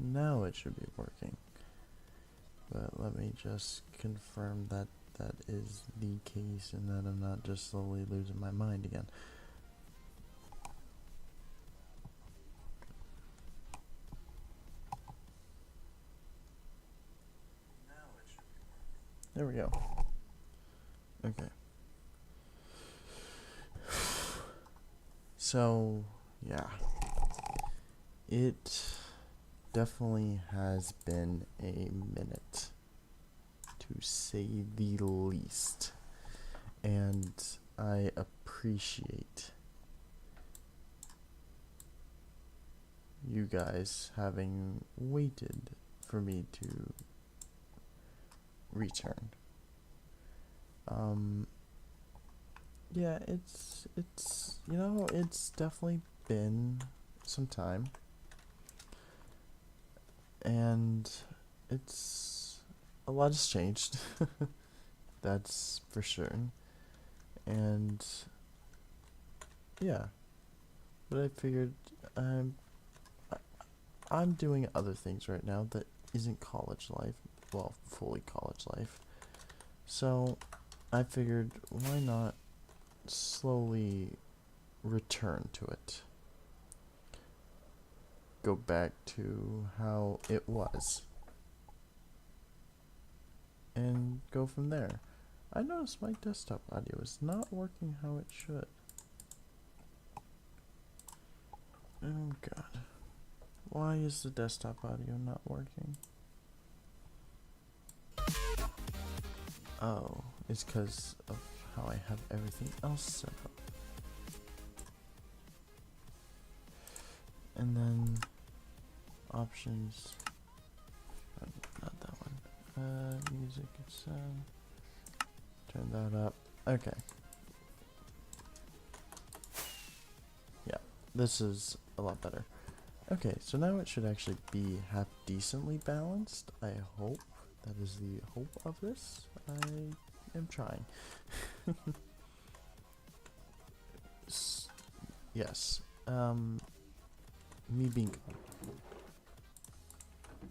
Now it should be working. But let me just confirm that that is the case and that I'm not just slowly losing my mind again. There we go. Okay. So, yeah. It definitely has been a minute, to say the least. And I appreciate you guys having waited for me to return. Yeah, it's it's definitely been some time, and it's a lot has changed. That's for sure. And yeah, but I figured I- I'm doing other things right now that isn't college life, well, fully college life. So I figured, why not slowly return to it? Go back to how it was and go from there. I noticed my desktop audio is not working how it should. Oh god. Why is the desktop audio not working? Oh, it's because of how I have everything else set up. And then options. Not that one. Music. It's turn that up. Okay. Yeah, this is a lot better. Okay, so now it should actually be half decently balanced. I hope. That is the hope of this. I am trying. Yes. Me being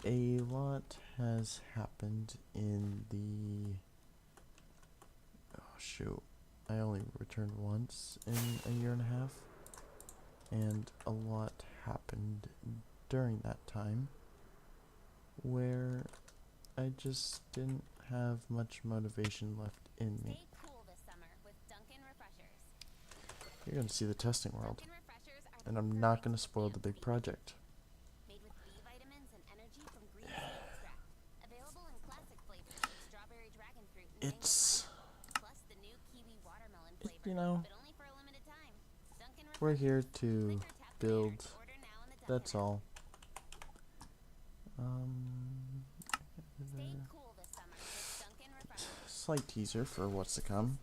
a lot has happened in the. Oh shoot! I only returned once in a year and a half, and a lot happened during that time where I just didn't have much motivation left in me. You're gonna see the testing world, and I'm not gonna spoil the big project. It's, you know, we're here to build. That's all. Slight teaser for what's to come.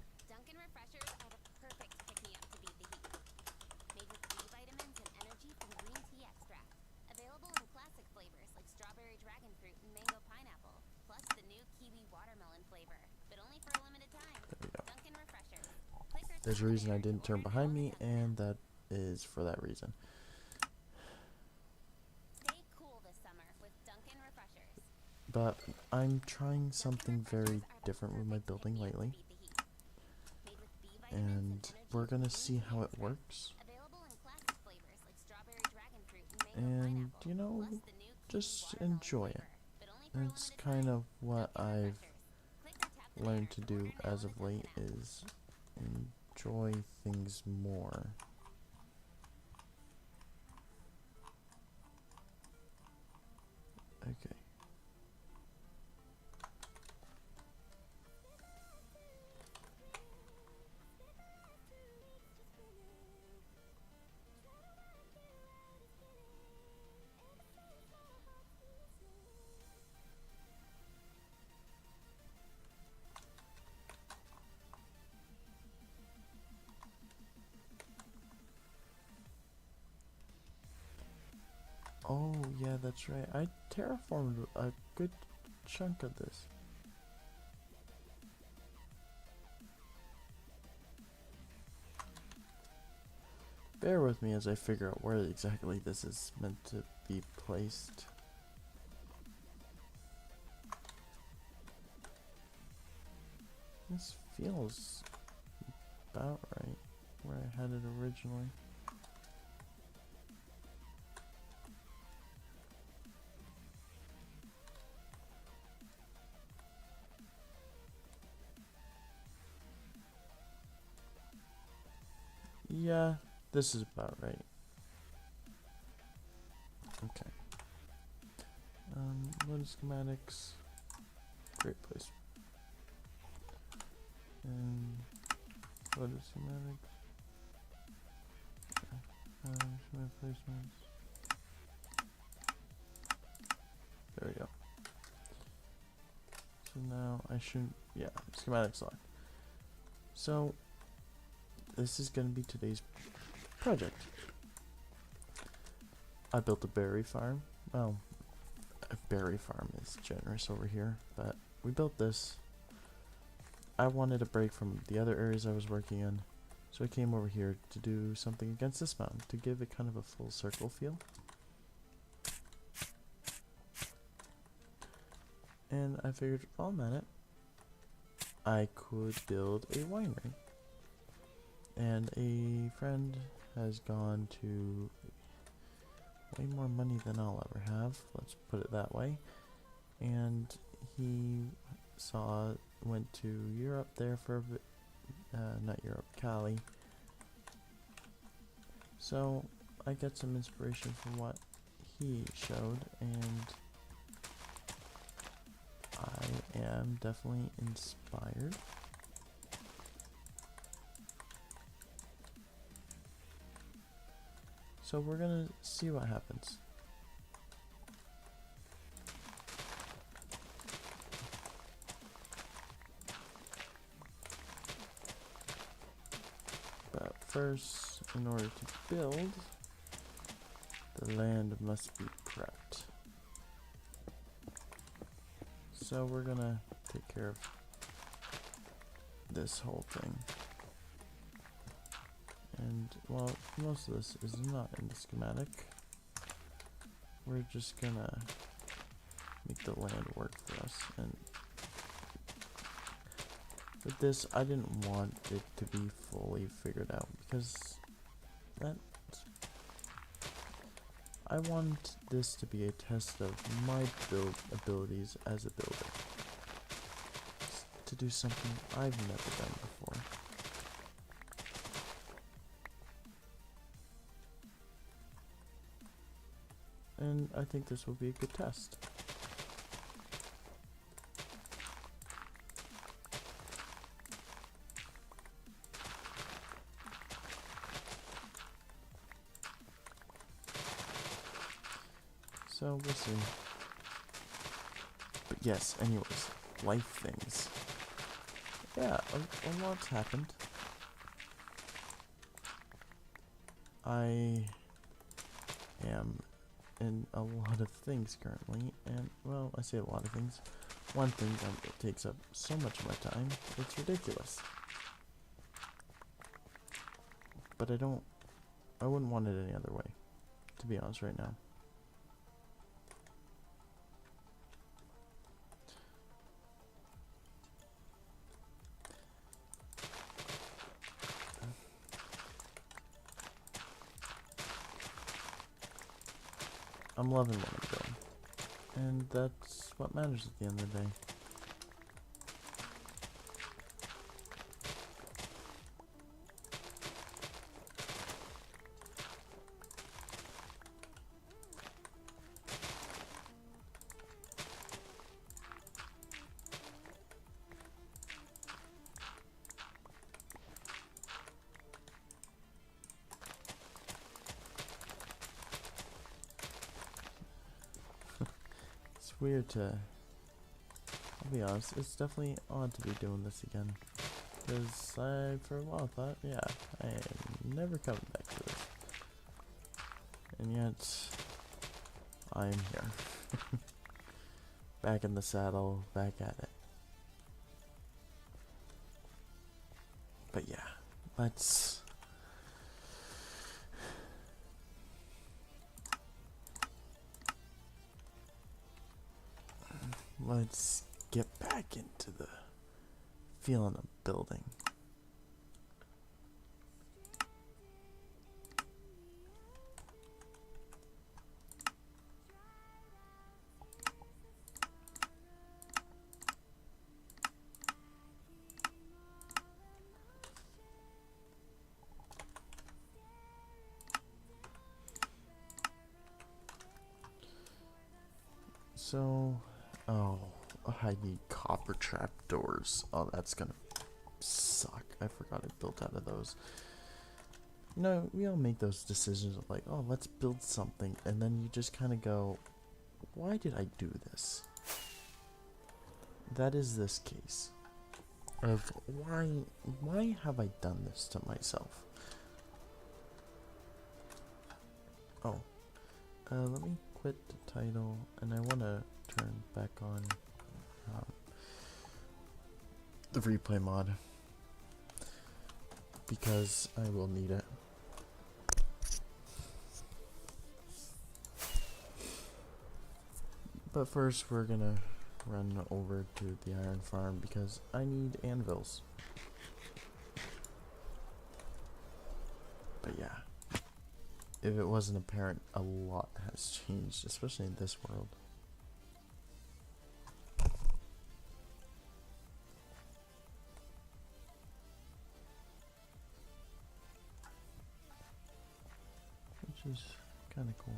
There we go. There's a reason I didn't turn behind me, and that is for that reason. But I'm trying something very different with my building lately, and we're gonna see how it works. And you know, just enjoy it. It's kind of what I've learned to do as of late, is enjoy things more. Okay. Oh, yeah, that's right. I terraformed a good chunk of this. Bear with me as I figure out where exactly this is meant to be placed. This feels about right where I had it originally. Yeah, this is about right. Okay. Load schematics. Great place. And load schematics. Schematic placements. There we go. So now I should, yeah, schematics locked. So this is going to be today's project. I built a berry farm. Well, a berry farm is generous over here, but we built this. I wanted a break from the other areas I was working in, so I came over here to do something against this mountain to give it kind of a full circle feel. And I figured, while I'm at it, I could build a winery. And a friend has gone to way more money than I'll ever have, let's put it that way. And he went to Europe there for a bit, not Europe, Cali. So I got some inspiration from what he showed, and I am definitely inspired. So we're gonna see what happens. But first, in order to build, the land must be prepped. So we're gonna take care of this whole thing. And while most of this is not in the schematic, we're just gonna make the land work for us. And with this, I didn't want it to be fully figured out because I want this to be a test of my build abilities as a builder. To do something I've never done before. And I think this will be a good test. So we'll see. But yes, anyways, life things. Yeah, a lot's happened. I am in a lot of things currently, and well, I say a lot of things. One thing that takes up so much of my time, it's ridiculous. But I wouldn't want it any other way, to be honest right now. I'm loving what I'm doing. And that's what matters at the end of the day. It's weird I'll be honest, it's definitely odd to be doing this again. Because I, for a while, thought, yeah, I am never coming back to this. And yet, I am here. Back in the saddle, back at it. But yeah, let's get back into the feeling of building. So, oh, I need copper trapdoors. Oh, that's gonna suck. I forgot I built out of those. You know, we all make those decisions of like, oh, let's build something, and then you just kind of go, why did I do this? That is this case of why have I done this to myself? Oh, let me quit the title, and I want to turn back on the replay mod because I will need it. But first, we're gonna run over to the iron farm because I need anvils. But yeah, if it wasn't apparent, a lot has changed, especially in this world. Which is kind of cool.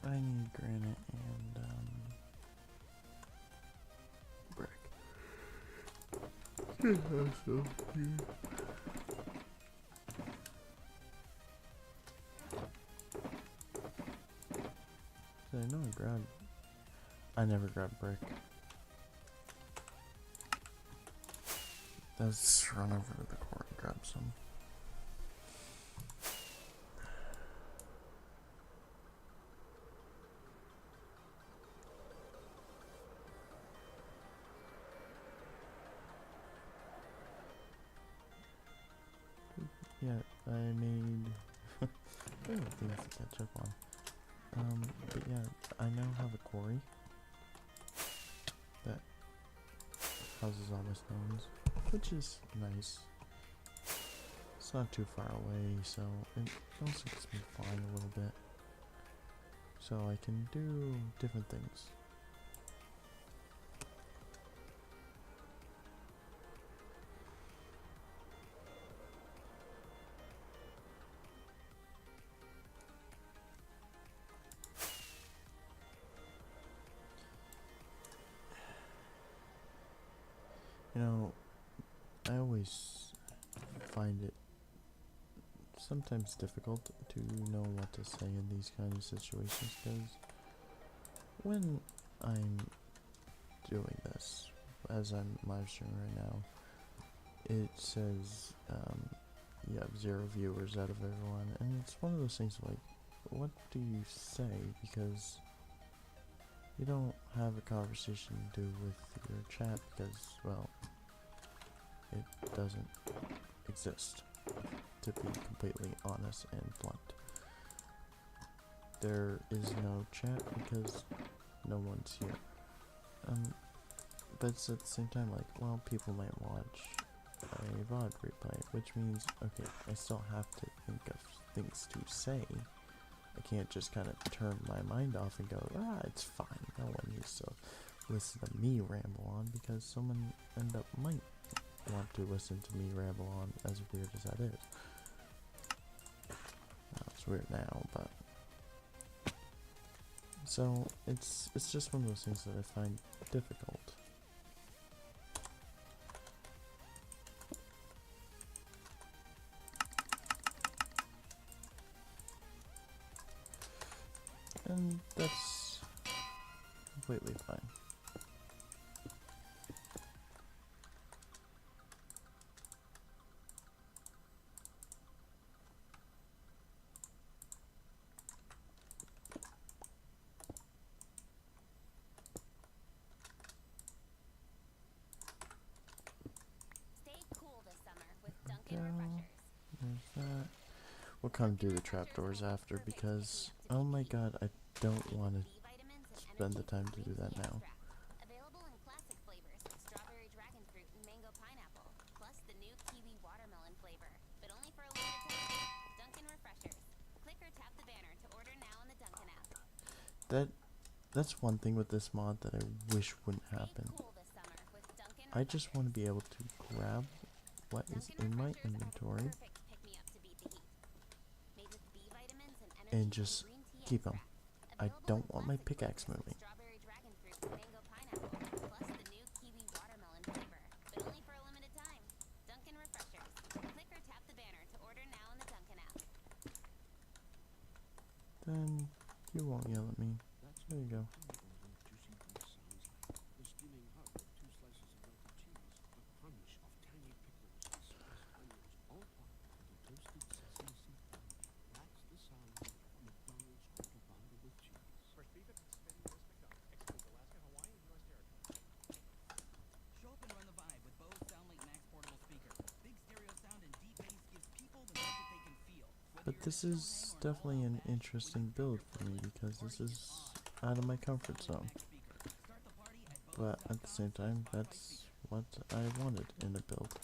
I need granite and brick. I know I never grabbed brick. Let's run over to the court and grab some. Yeah, I made little things to catch up on. But yeah, I now have a quarry that houses all my stones, which is nice. It's not too far away, so it also gets me flying a little bit. So I can do different things. You know, I always find it sometimes difficult to know what to say in these kind of situations, because when I'm doing this, as I'm live streaming right now, it says you have 0 viewers out of everyone, and it's one of those things like, what do you say? Because you don't have a conversation to do with your chat because, well, it doesn't exist, to be completely honest and blunt. There is no chat because no one's here. But it's at the same time, like, well, people might watch a VOD replay, which means, okay, I still have to think of things to say. I can't just kind of turn my mind off and go, it's fine, no one needs to listen to me ramble on, because someone might want to listen to me ramble on, as weird as that is. Well, it's weird now, but... So, it's just one of those things that I find difficult. And that's completely fine. Stay cool this summer with Dunkin' Refreshers. There's that. We'll come do the trapdoors after because, oh my god, I don't want to spend the time to do that now. Available in classic flavors like strawberry dragon fruit and mango pineapple, plus the new kiwi watermelon flavor, but only for a limited time. Dunkin' Refreshers. Click or tap the banner to order now in the Dunkin' app. That's one thing with this mod that I wish wouldn't happen. Stay cool this summer with Dunkin' I just want to be able to grab what is in my inventory and just keep them. I don't want my pickaxe moving. Then you won't yell at me. There you go. But this is definitely an interesting build for me because this is out of my comfort zone. But at the same time, that's what I wanted in a build.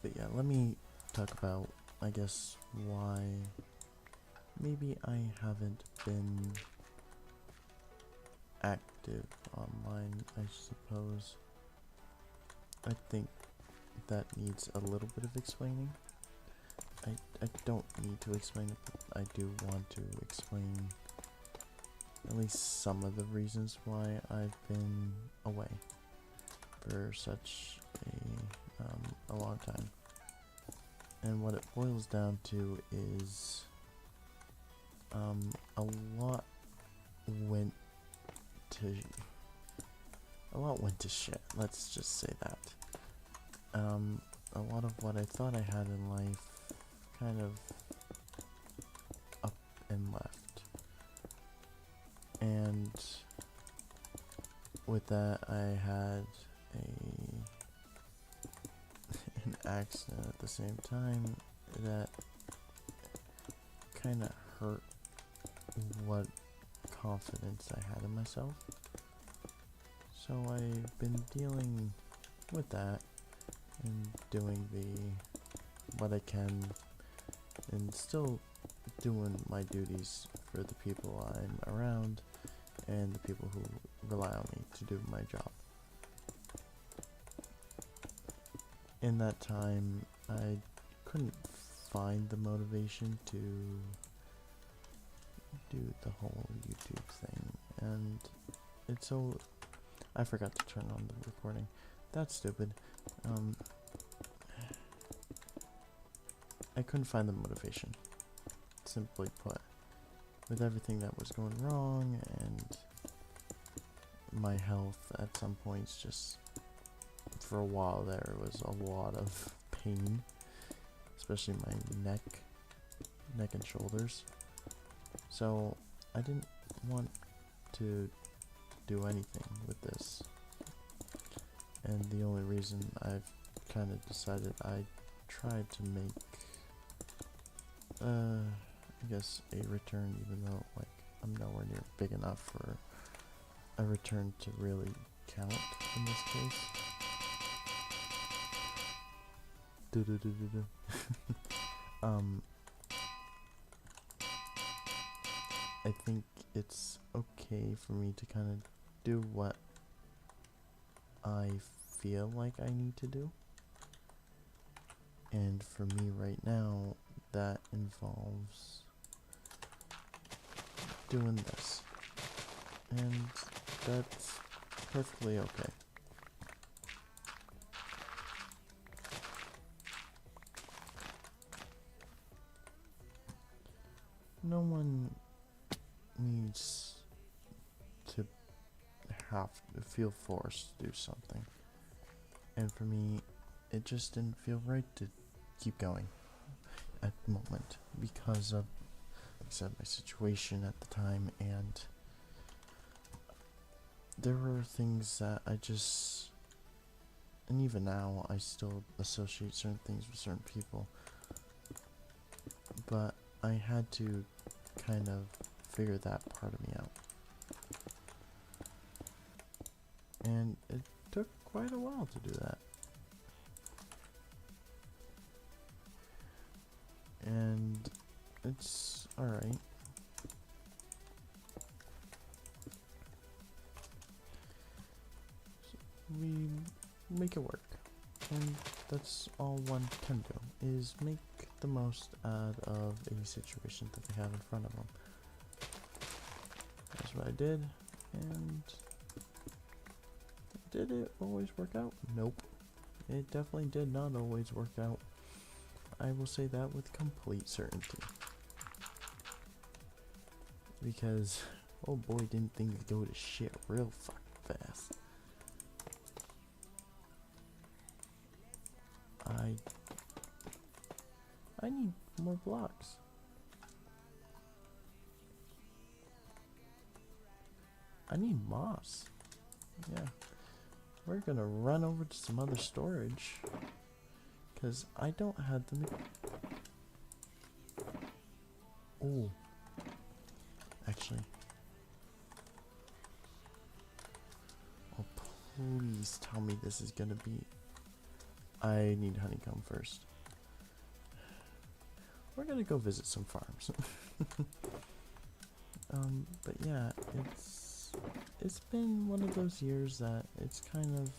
But yeah, let me talk about, I guess, why maybe I haven't been active online, I suppose. I think that needs a little bit of explaining. I don't need to explain it, but I do want to explain at least some of the reasons why I've been away for such a long time. And what it boils down to is a lot went to shit. Let's just say that. A lot of what I thought I had in life kind of up and left. And with that, I had an accident at the same time that kind of hurt what confidence I had in myself. So I've been dealing with that and doing the what I can and still doing my duties for the people I'm around and the people who rely on me to do my job. In that time, I couldn't find the motivation to do the whole YouTube thing, and it's so... I forgot to turn on the recording. That's stupid. I couldn't find the motivation, simply put. With everything that was going wrong, and my health at some points just... For a while there was a lot of pain, especially my neck and shoulders. So I didn't want to do anything with this. And the only reason I've kind of decided I tried to make, I guess, a return, even though like I'm nowhere near big enough for a return to really count in this case. I think it's okay for me to kind of do what I feel like I need to do. And for me right now, that involves doing this. And that's perfectly okay. No one needs to have to feel forced to do something. And for me, it just didn't feel right to keep going at the moment because of, like I said, my situation at the time, and there were things that I just... And even now, I still associate certain things with certain people. But I had to kind of figure that part of me out. And it took quite a while to do that. And it's alright. We make it work. And that's all one can do, is make the most out of a situation that they have in front of them. That's what I did, and did it always work out? Nope. It definitely did not always work out. I will say that with complete certainty. Because, oh boy, didn't things go to shit real fucking fast. I need more blocks. I need moss. Yeah. We're gonna run over to some other storage. Because I don't have them. Oh. Actually. Oh, please tell me this is gonna be... I need honeycomb first. We're gonna go visit some farms. But yeah, it's been one of those years that it's kind of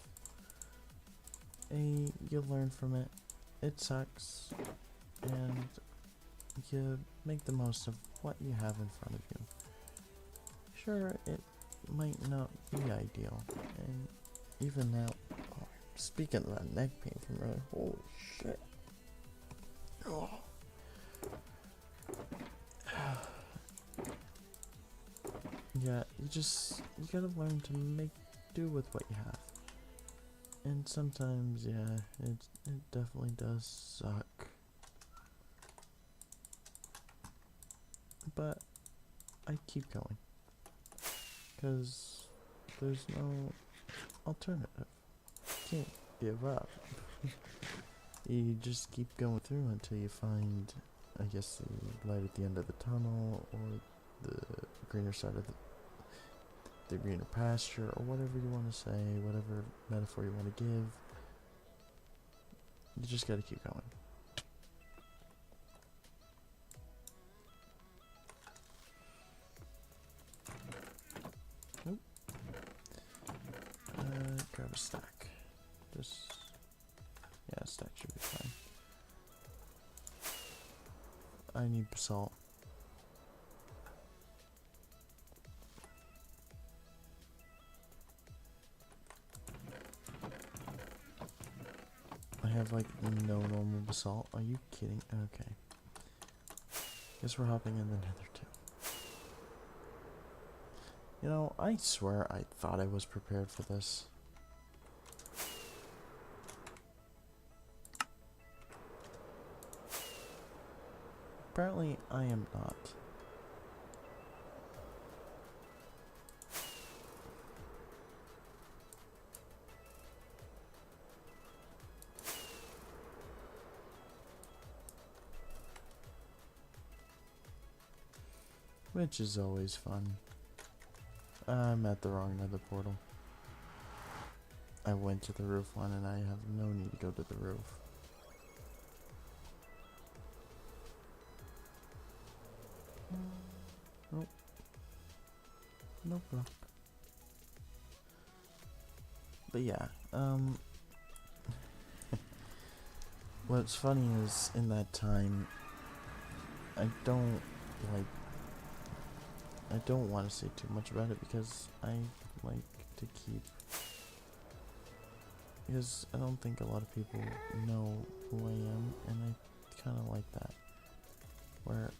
you learn from it. It sucks, and you make the most of what you have in front of you. Sure, it might not be ideal, and even now, oh, speaking of that neck pain from earlier, holy shit. Oh. Yeah, you gotta learn to make do with what you have. And sometimes, yeah, it definitely does suck. But I keep going. 'Cause there's no alternative. Can't give up. You just keep going through until you find, I guess, the light at the end of the tunnel, or the greener side of the greener pasture, or whatever you want to say, whatever metaphor you want to give. You just gotta keep going. grab a stack. Just, yeah, a stack should be fine. I need basalt. I have like no normal basalt. Are you kidding? Okay. Guess we're hopping in the nether too. You know, I swear I thought I was prepared for this. Apparently, I am not. Which is always fun. I'm at the wrong nether portal. I went to the roof one and I have no need to go to the roof. Nope. Nope. Nope. But yeah, what's funny is in that time, I don't want to say too much about it because I like to keep, because I don't think a lot of people know who I am, and I kind of like that, where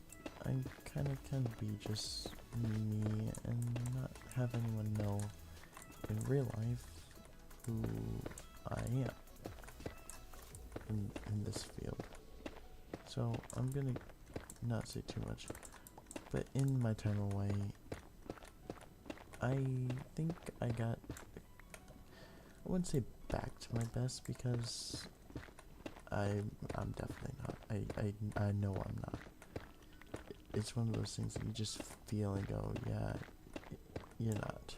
I kind of can be just me and not have anyone know in real life who I am in this field. So I'm gonna not say too much, but in my time away, I think I got, I wouldn't say back to my best because I'm definitely not. I know I'm not. It's one of those things that you just feel and go, yeah, you're not.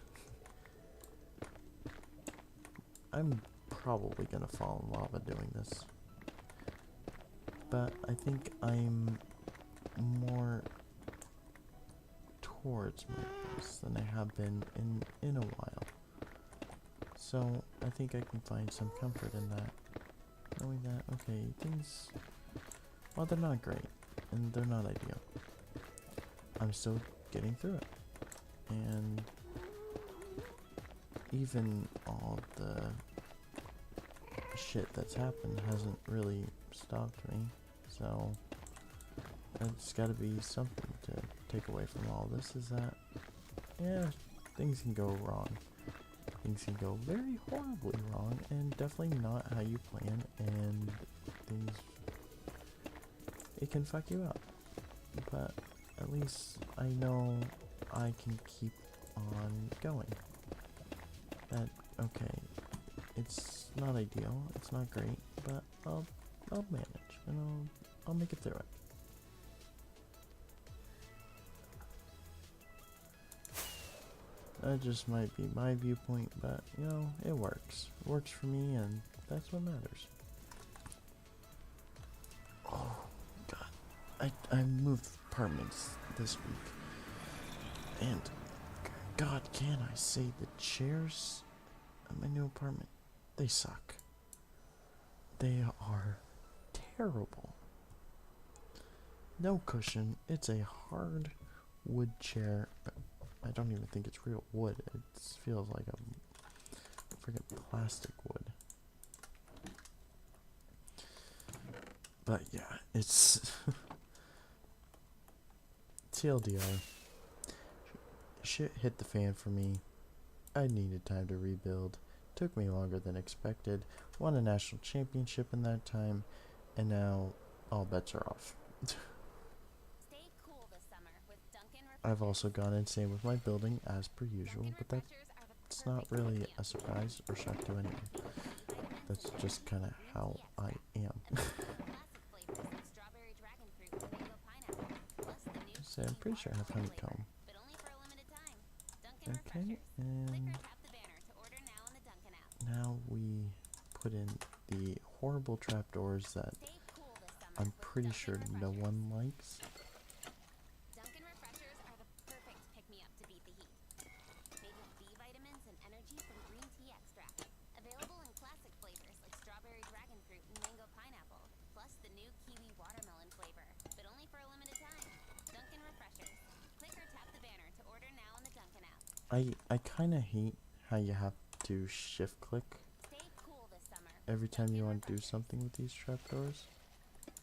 I'm probably gonna fall in lava doing this, but I think I'm more towards my best than I have been in a while. So I think I can find some comfort in that, knowing that, okay, things, while they're not great and they're not ideal, I'm still getting through it. And even all the shit that's happened hasn't really stopped me, so it's gotta be something to take away from all this, is that, yeah, things can go wrong. Things can go very horribly wrong, and definitely not how you plan, and things, it can fuck you up. But at least I know I can keep on going. That, okay, it's not ideal, it's not great, but I'll manage, and I'll make it through it. That just might be my viewpoint, but, you know, it works. It works for me, and that's what matters. Oh, God. I moved apartments this week. And, God, can I say the chairs at my new apartment, they suck. They are terrible. No cushion. It's a hard wood chair. I don't even think it's real wood. It feels like a freaking plastic wood. But yeah, it's TLDR. Shit hit the fan for me. I needed time to rebuild. Took me longer than expected. Won a national championship in that time, and now all bets are off. Stay cool this summer with Dunkin' I've Refreshers. also gone insane with my building as per usual, Dunkin' but Refreshers are the that's not perfect really pick-me-up a surprise or shock to anyone. vitamins That's and just kind of green how tea I extract. am. Classic flavors like strawberry dragon fruit and mango pineapple. Plus the new So I'm pretty sure I have watermelon honeycomb. flavor, but only for a limited time. Dunkin' Okay, Refreshers. Click and or tap the banner to order now on the Dunkin' app. now we put in the horrible trapdoors that Stay cool this summer I'm with pretty Dunkin' sure no Refreshers. one likes. Dunkin' Refreshers are the perfect pick-me-up to beat the heat. Made with B vitamins and energy from green tea extract. I kind of hate how you have to shift click Stay cool this summer. every time you Dunkin' want to do Refreshers. something with these trapdoors.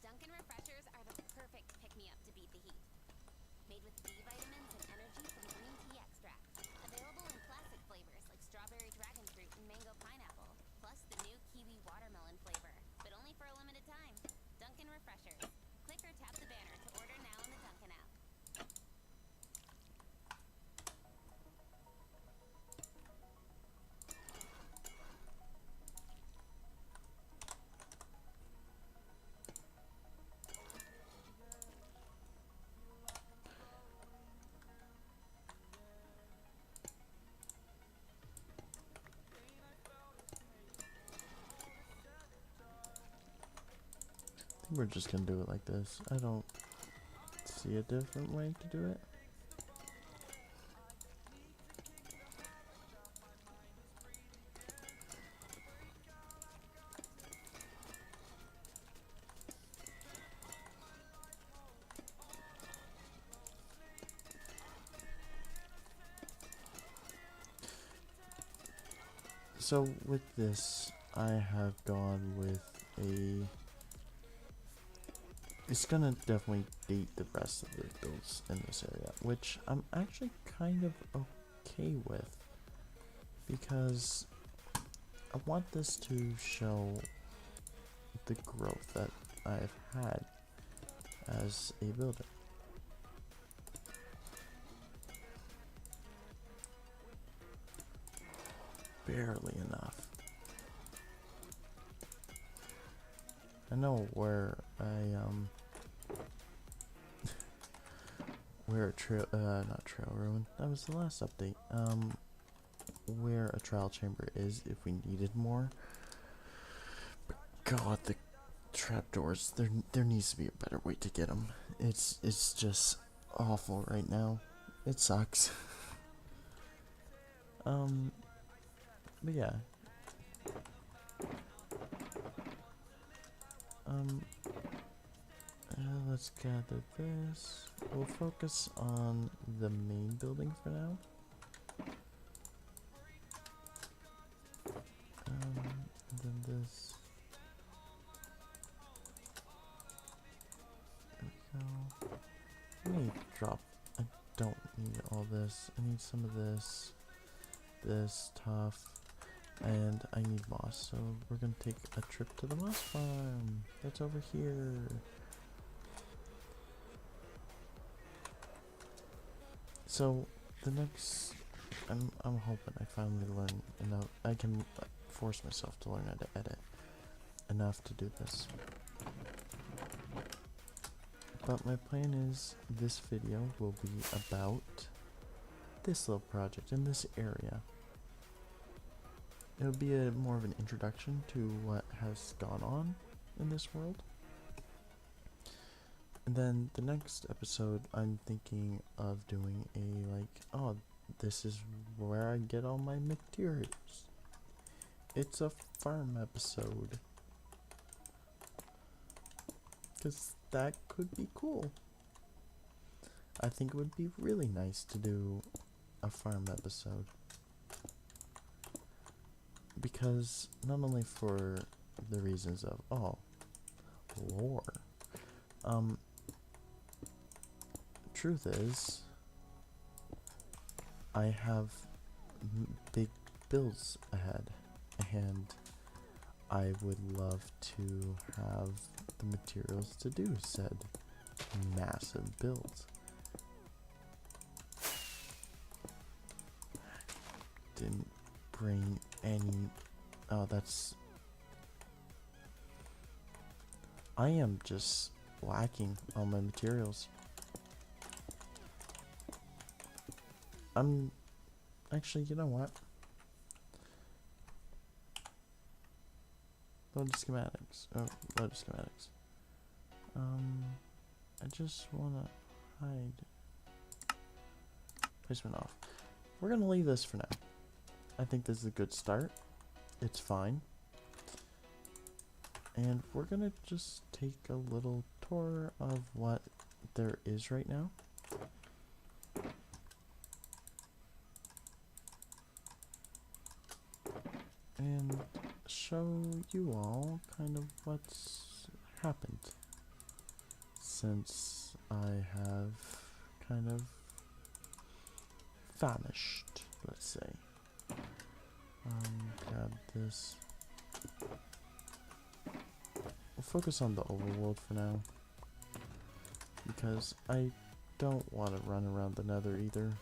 Dunkin' Refreshers are the perfect pick-me-up to beat the heat. Made with B vitamins and energy from green tea extract. Available in classic flavors like strawberry dragon fruit and mango pineapple. Plus the new kiwi watermelon flavor. But only for a limited time. Dunkin' Refreshers. Click or tap the banner to order now in the Dunkin' app. I think we're just gonna do it like this. I don't see a different way to do it. So with this, I have gone with a... It's gonna definitely date the rest of the builds in this area, which I'm actually kind of okay with, because I want this to show the growth that I've had as a builder. Barely enough. I know where where a trail, not trail ruin, that was the last update, where a trial chamber is if we needed more. But god, the trapdoors, there needs to be a better way to get them. It's just awful right now. It sucks. But yeah. Let's gather this. We'll focus on the main building for now. And then this. There we go. I need drop. I don't need all this. I need some of this. This tough. And I need moss. So we're gonna take a trip to the moss farm. That's over here. So the next, I'm hoping I finally learn enough. I can force myself to learn how to edit enough to do this. But my plan is this video will be about this little project in this area. It'll be a more of an introduction to what has gone on in this world. And then the next episode, I'm thinking of doing a like, oh, this is where I get all my materials. It's a farm episode. Because that could be cool. I think it would be really nice to do a farm episode. Because not only for the reasons of, oh, lore. Truth is, I have big builds ahead, and I would love to have the materials to do said massive builds. Didn't bring any. Oh, that's. I am just lacking on my materials. I'm actually, you know what? Load schematics. Oh, load schematics. I just wanna hide placement off. We're gonna leave this for now. I think this is a good start. It's fine. And we're gonna just take a little tour of what there is right now. and show you all kind of what's happened since I have kind of vanished, let's say. Grab this. We'll focus on the overworld for now, because I don't want to run around the nether either.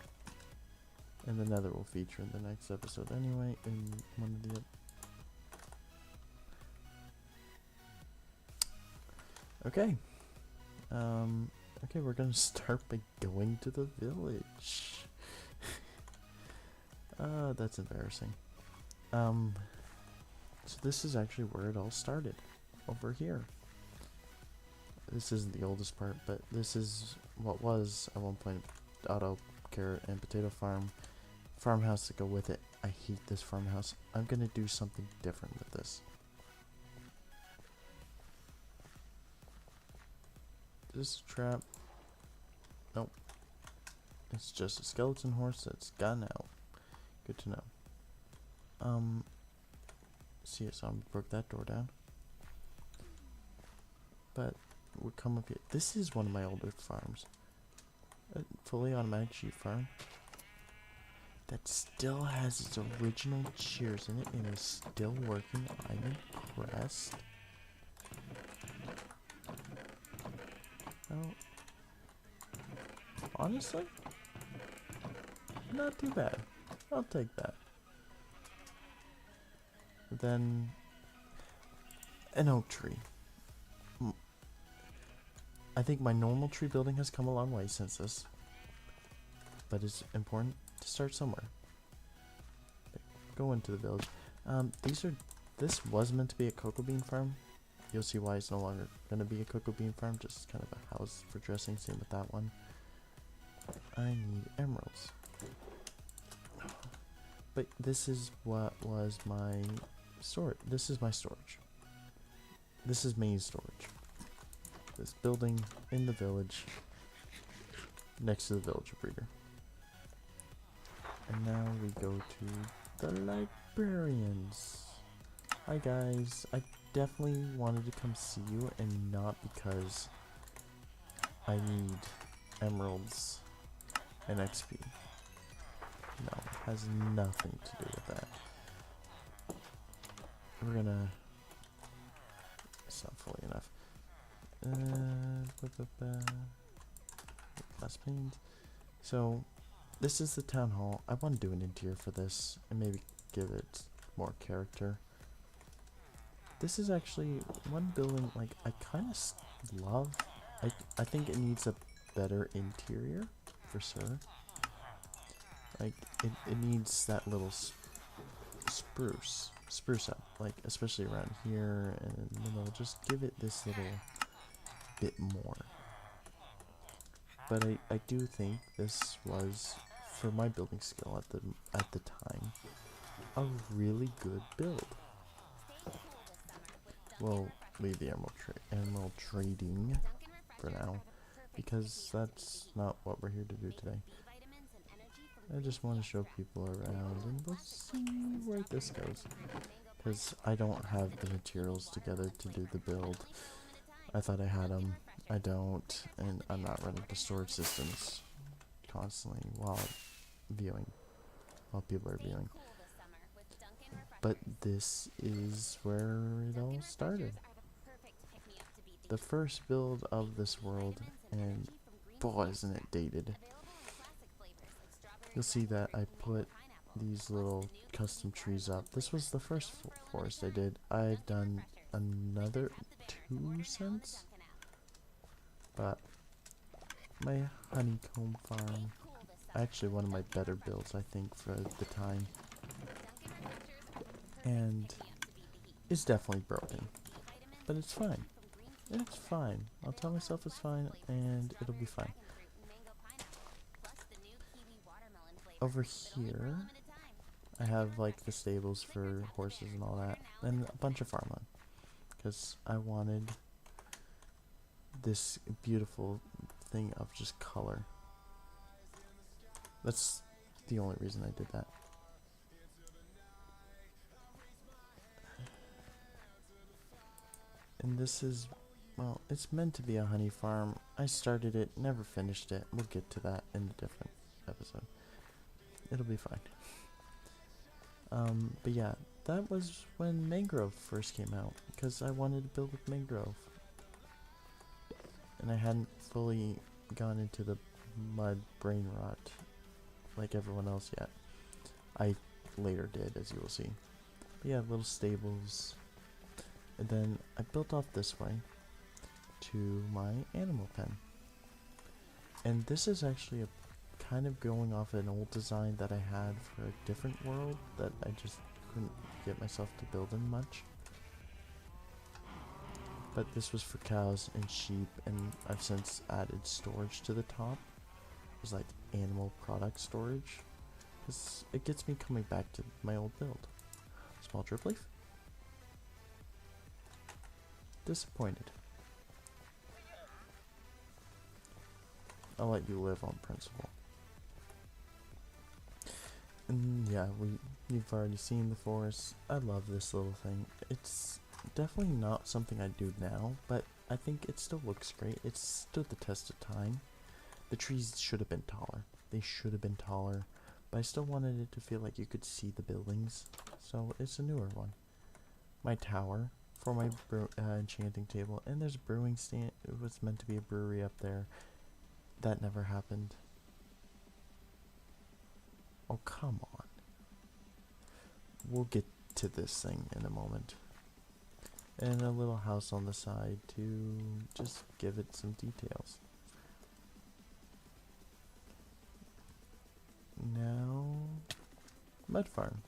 And the nether will feature in the next episode anyway, in one of the... Okay. Okay, we're gonna start by going to the village. That's embarrassing. So this is actually where it all started. Over here. This isn't the oldest part, but this is what was at one point auto carrot and potato farmhouse to go with it. I hate this farmhouse. I'm gonna do something different with this. This is a trap. Nope. It's just a skeleton horse that's gotten out. Good to know. See, so I broke that door down. But we'll come up here. This is one of my older farms. A fully automatic sheep farm that still has its original shears in it and is still working. I'm impressed. Oh, honestly, not too bad. I'll take that. Then an oak tree. I think my normal tree building has come a long way since this, but it's important to start somewhere. Go into the village. This was meant to be a cocoa bean farm. You'll see why it's no longer going to be a cocoa bean farm, just kind of a house for dressing. Same with that one. I need emeralds. But this is what was my storage. This is my storage. This is main storage. This building in the village next to the villager breeder. And now we go to the librarians. Hi guys, I definitely wanted to come see you, and not because I need emeralds and XP. No, it has nothing to do with that. We're gonna... It's not fully enough. Last paint. So, this is the town hall. I want to do an interior for this and maybe give it more character. This is actually one building like I kind of love. I think it needs a better interior for sure. Like it needs that little spruce up, like especially around here, and just give it this little bit more. But I do think this was, for my building skill at the time, a really good build. We'll leave the emerald trading for now, because that's not what we're here to do today. I just want to show people around, and we'll see where this goes, because I don't have the materials together to do the build. I thought I had them. I don't, and I'm not running the storage systems constantly while people are viewing. But this is where it all started. The first build of this world, and boy, isn't it dated. You'll see that I put these little custom trees up. This was the first forest I did. I've done another 2 since. But my honeycomb farm, actually one of my better builds I think for the time, and it's definitely broken, but it's fine. It's fine. I'll tell myself it's fine, and it'll be fine. Over here, I have like the stables for horses and all that, and a bunch of farmland, because I wanted this beautiful thing of just color. That's the only reason I did that. And this is, well, it's meant to be a honey farm. I started it, never finished it. We'll get to that in a different episode. It'll be fine. But yeah, that was when Mangrove first came out, because I wanted to build with Mangrove. And I hadn't fully gone into the mud brain rot like everyone else yet. I later did, as you will see. But yeah, little stables. And then I built off this way to my animal pen. And this is actually a kind of going off an old design that I had for a different world that I just couldn't get myself to build in much. But this was for cows and sheep, and I've since added storage to the top. It was like animal product storage. It gets me coming back to my old build. Small drip leaf. Disappointed. I'll let you live on principle. And yeah, you've already seen the forest. I love this little thing. It's definitely not something I do now, but I think it still looks great. It stood the test of time. The trees should have been taller. They should have been taller, but I still wanted it to feel like you could see the buildings, so it's a newer one. My tower for my enchanting table, and there's a brewing stand. It was meant to be a brewery up there. That never happened. Oh, come on. We'll get to this thing in a moment. And a little house on the side to just give it some details. Now, mud farm.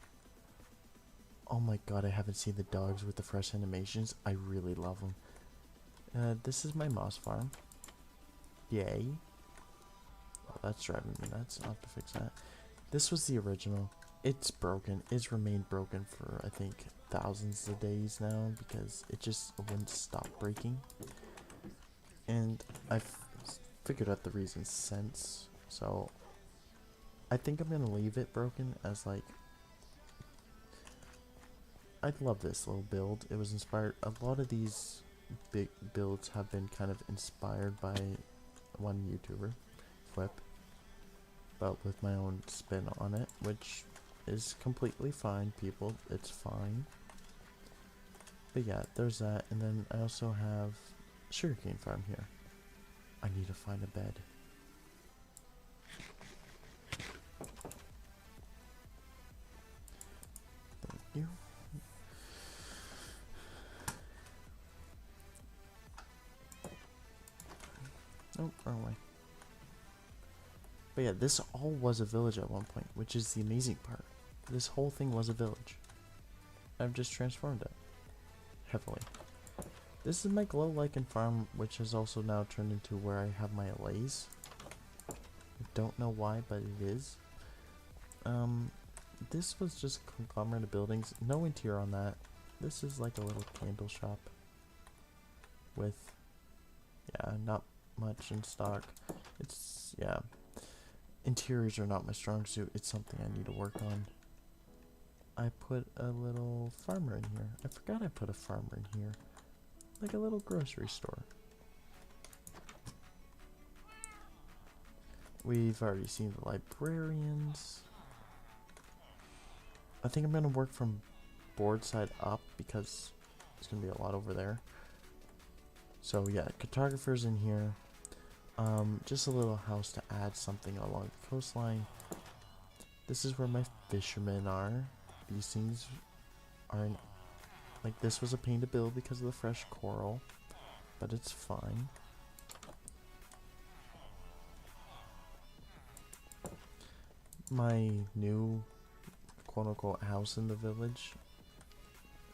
Oh my god, I haven't seen the dogs with the fresh animations. I really love them. This is my moss farm. Yay. Oh, that's driving me nuts. I'll have to fix that. This was the original. It's broken. It's remained broken for, I think, thousands of days now because it just wouldn't stop breaking. And I've figured out the reason since. So I think I'm going to leave it broken as like... I love this little build. It was inspired... A lot of these big builds have been kind of inspired by one YouTuber, Flip. But with my own spin on it, which is completely fine, people. It's fine. But yeah, there's that. And then I also have sugarcane farm here. I need to find a bed. Thank you. Oh, wrong way. But yeah, this all was a village at one point, which is the amazing part. This whole thing was a village. I've just transformed it. Heavily. This is my glow lichen farm, which has also now turned into where I have my allays. I don't know why, but it is. This was just a conglomerate of buildings. No interior on that. This is like a little candle shop. With, yeah, not much in stock. It's, yeah. Interiors are not my strong suit. It's something I need to work on. I put a little farmer in here. I forgot I put a farmer in here. Like a little grocery store. We've already seen the librarians. I think I'm going to work from board side up because there's going to be a lot over there. So yeah, cartographer's in here. Just a little house to add something along the coastline. This is where my fishermen are. These things are in, like, this was a pain to build because of the fresh coral, but it's fine. My new quote-unquote house in the village,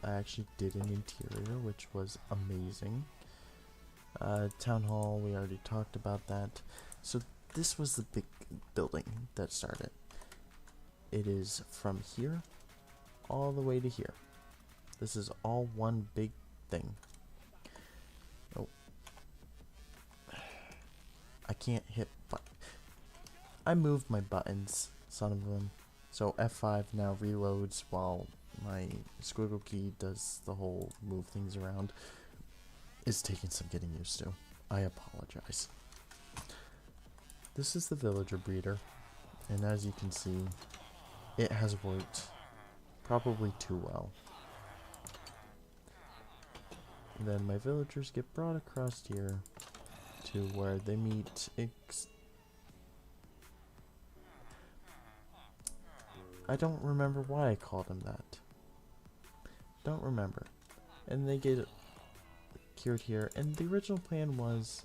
I actually did an interior, which was amazing. Town hall, we already talked about that. So this was the big building that started. It is from here all the way to here. This is all one big thing. Oh. I can't hit I moved my buttons, son of them. So F5 now reloads while my squiggle key does the whole move things around. is taking some getting used to. I apologize. This is the villager breeder, and as you can see, it has worked probably too well. And then my villagers get brought across here to where they meet I don't remember why I called him that. Don't remember. And they get cured here, and the original plan was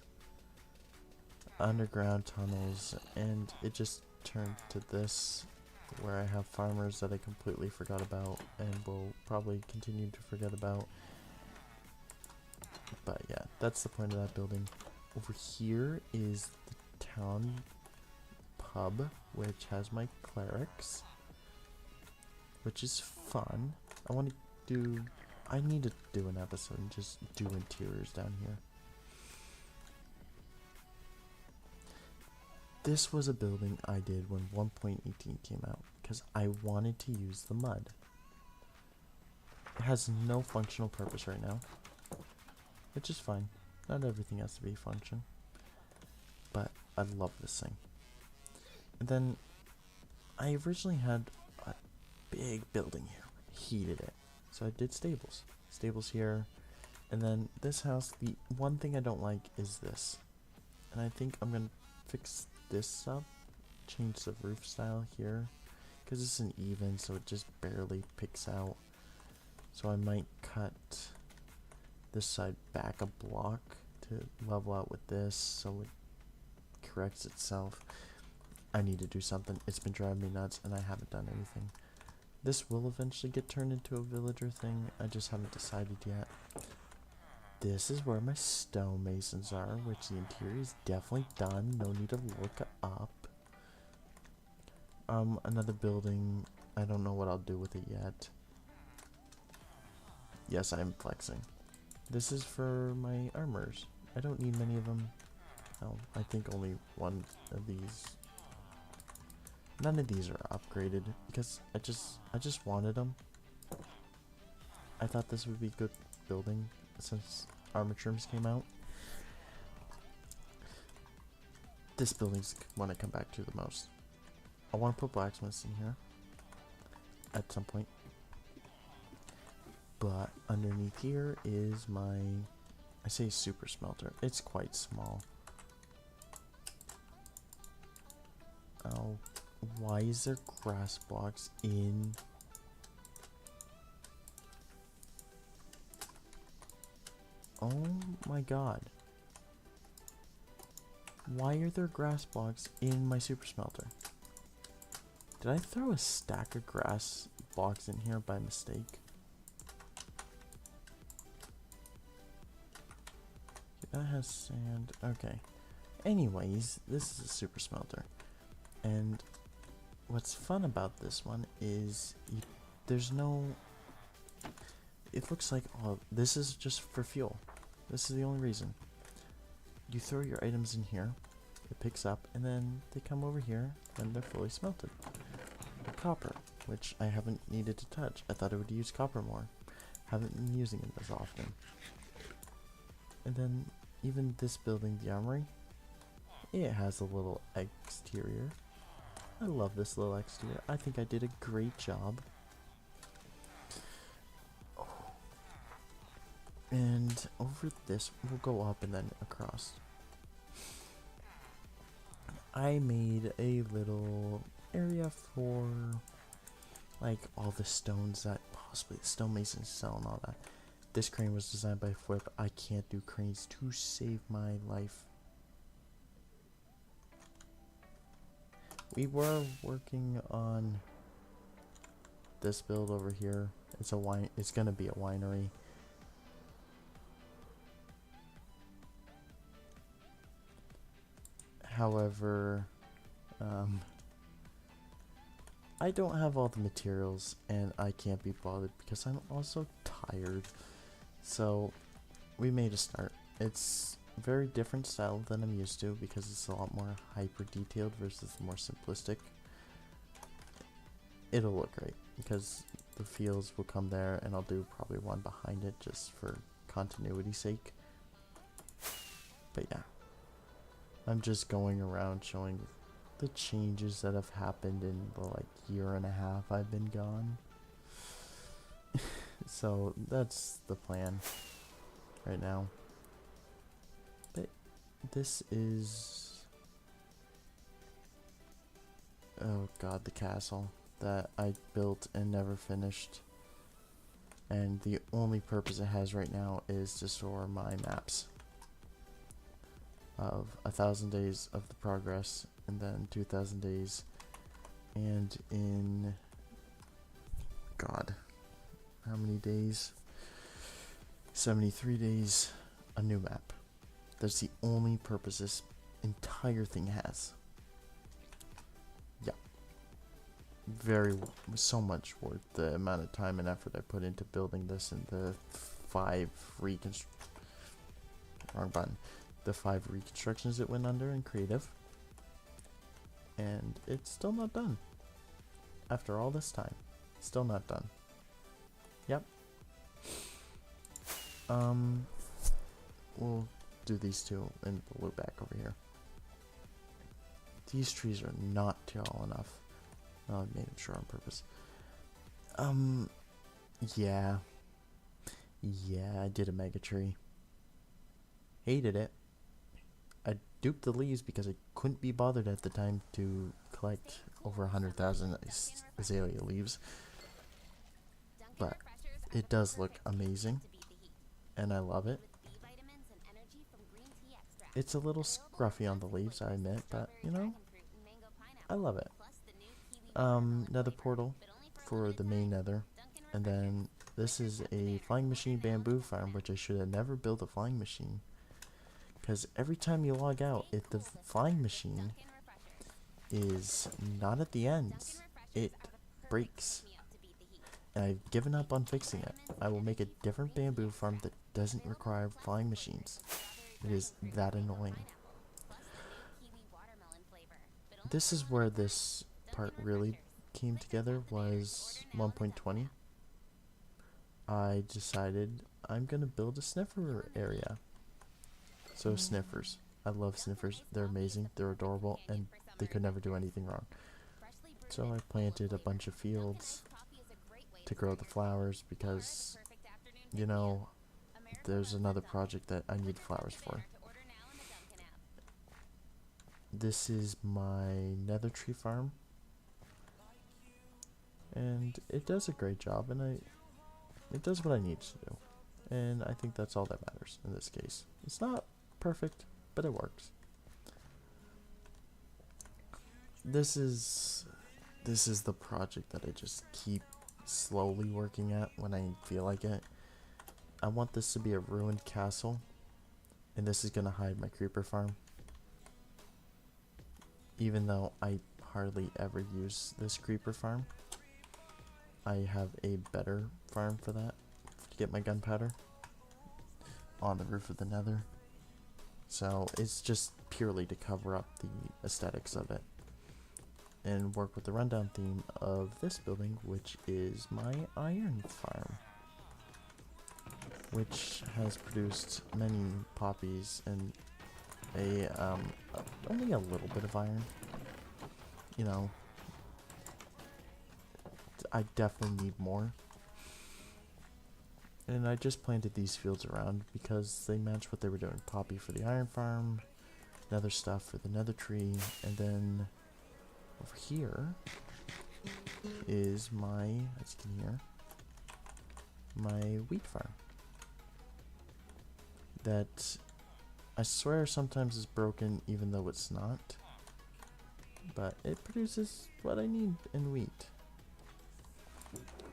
underground tunnels, and it just turned to this where I have farmers that I completely forgot about and will probably continue to forget about. But yeah, that's the point of that building. Over here is the town pub, which has my clerics, which is fun. I need to do an episode and just do interiors down here. This was a building I did when 1.18 came out because I wanted to use the mud. It has no functional purpose right now, which is fine. Not everything has to be function, but I love this thing. And then I originally had a big building here, heated it, so I did stables here. And then this house, the one thing I don't like is this, and I think I'm gonna fix this up, change the roof style here, because it's an even, so it just barely picks out. So I might cut this side back a block to level out with this so it corrects itself. I need to do something. It's been driving me nuts and I haven't done anything. This will eventually get turned into a villager thing. I just haven't decided yet. This is where my stonemasons are, which the interior is definitely done. No need to look up. Another building. I don't know what I'll do with it yet. Yes, I'm flexing. This is for my armors. I don't need many of them. Oh, I think only one of these. None of these are upgraded because I just wanted them. I thought this would be good building since armor trims came out. This building's one I come back to the most. I want to put blacksmiths in here at some point. But underneath here is my, I say super smelter. It's quite small. Oh, why is there grass blocks in? Oh my god. Why are there grass blocks in my super smelter? Did I throw a stack of grass blocks in here by mistake? That has sand. Okay. Anyways, this is a super smelter. And what's fun about this one is there's no... It looks like, oh, this is just for fuel. This is the only reason. You throw your items in here, it picks up, and then they come over here and they're fully smelted. The copper, which I haven't needed to touch. I thought I would use copper more. Haven't been using it as often. And then even this building, the armory, it has a little exterior. I love this little exterior. I think I did a great job. And over this, we'll go up and then across. I made a little area for like all the stones that possibly the stonemasons sell and all that. This crane was designed by Flip. I can't do cranes to save my life. We were working on this build over here. It's a wine. It's gonna be a winery. However, I don't have all the materials and I can't be bothered because I'm also tired. So we made a start. It's a very different style than I'm used to because it's a lot more hyper detailed versus the more simplistic. It'll look great because the fields will come there and I'll do probably one behind it just for continuity's sake. But yeah, I'm just going around showing the changes that have happened in the like year and a half I've been gone. So that's the plan right now. But this is, oh god, the castle that I built and never finished. And the only purpose it has right now is to store my maps of 1,000 days of the progress, and then 2,000 days, and in, god, how many days? 73 days, a new map. That's the only purpose this entire thing has. Yeah. So much worth the amount of time and effort I put into building this, and the 5 the 5 reconstructions it went under in creative. And it's still not done. After all this time, still not done. Yep. We'll do these two and we'll loop back over here. These trees are not tall enough. Oh, I made them short on purpose. Yeah. Yeah, I did a mega tree. Hated it. I duped the leaves because I couldn't be bothered at the time to collect over 100,000 azalea leaves. But it does look amazing, and I love it. It's a little scruffy on the leaves, I admit, but you know, I love it. Nether portal for the main nether, and then this is a flying machine bamboo farm, which I should have never built a flying machine, because every time you log out, if the flying machine is not at the ends, it breaks. And I've given up on fixing it. I will make a different bamboo farm that doesn't require flying machines. It is that annoying. This is where this part really came together, was 1.20. I decided I'm gonna build a sniffer area. So sniffers. I love sniffers. They're amazing, they're adorable, and they could never do anything wrong. So I planted a bunch of fields to grow the flowers because, you know, there's another project that I need flowers for. This is my nether tree farm, and it does a great job, and it does what I need to do, and I think that's all that matters in this case. It's not perfect, but it works. This is the project that I just keep slowly working at when I feel like it. I want this to be a ruined castle, and this is gonna hide my creeper farm. Even though I hardly ever use this creeper farm, I have a better farm for that, to get my gunpowder on the roof of the nether. So it's just purely to cover up the aesthetics of it and work with the rundown theme of this building, which is my iron farm, which has produced many poppies and only a little bit of iron. You know, I definitely need more. And I just planted these fields around because they match what they were doing. Poppy for the iron farm, nether stuff for the nether tree, and then over here is my, as you can hear, my wheat farm. That I swear sometimes is broken even though it's not. But it produces what I need in wheat.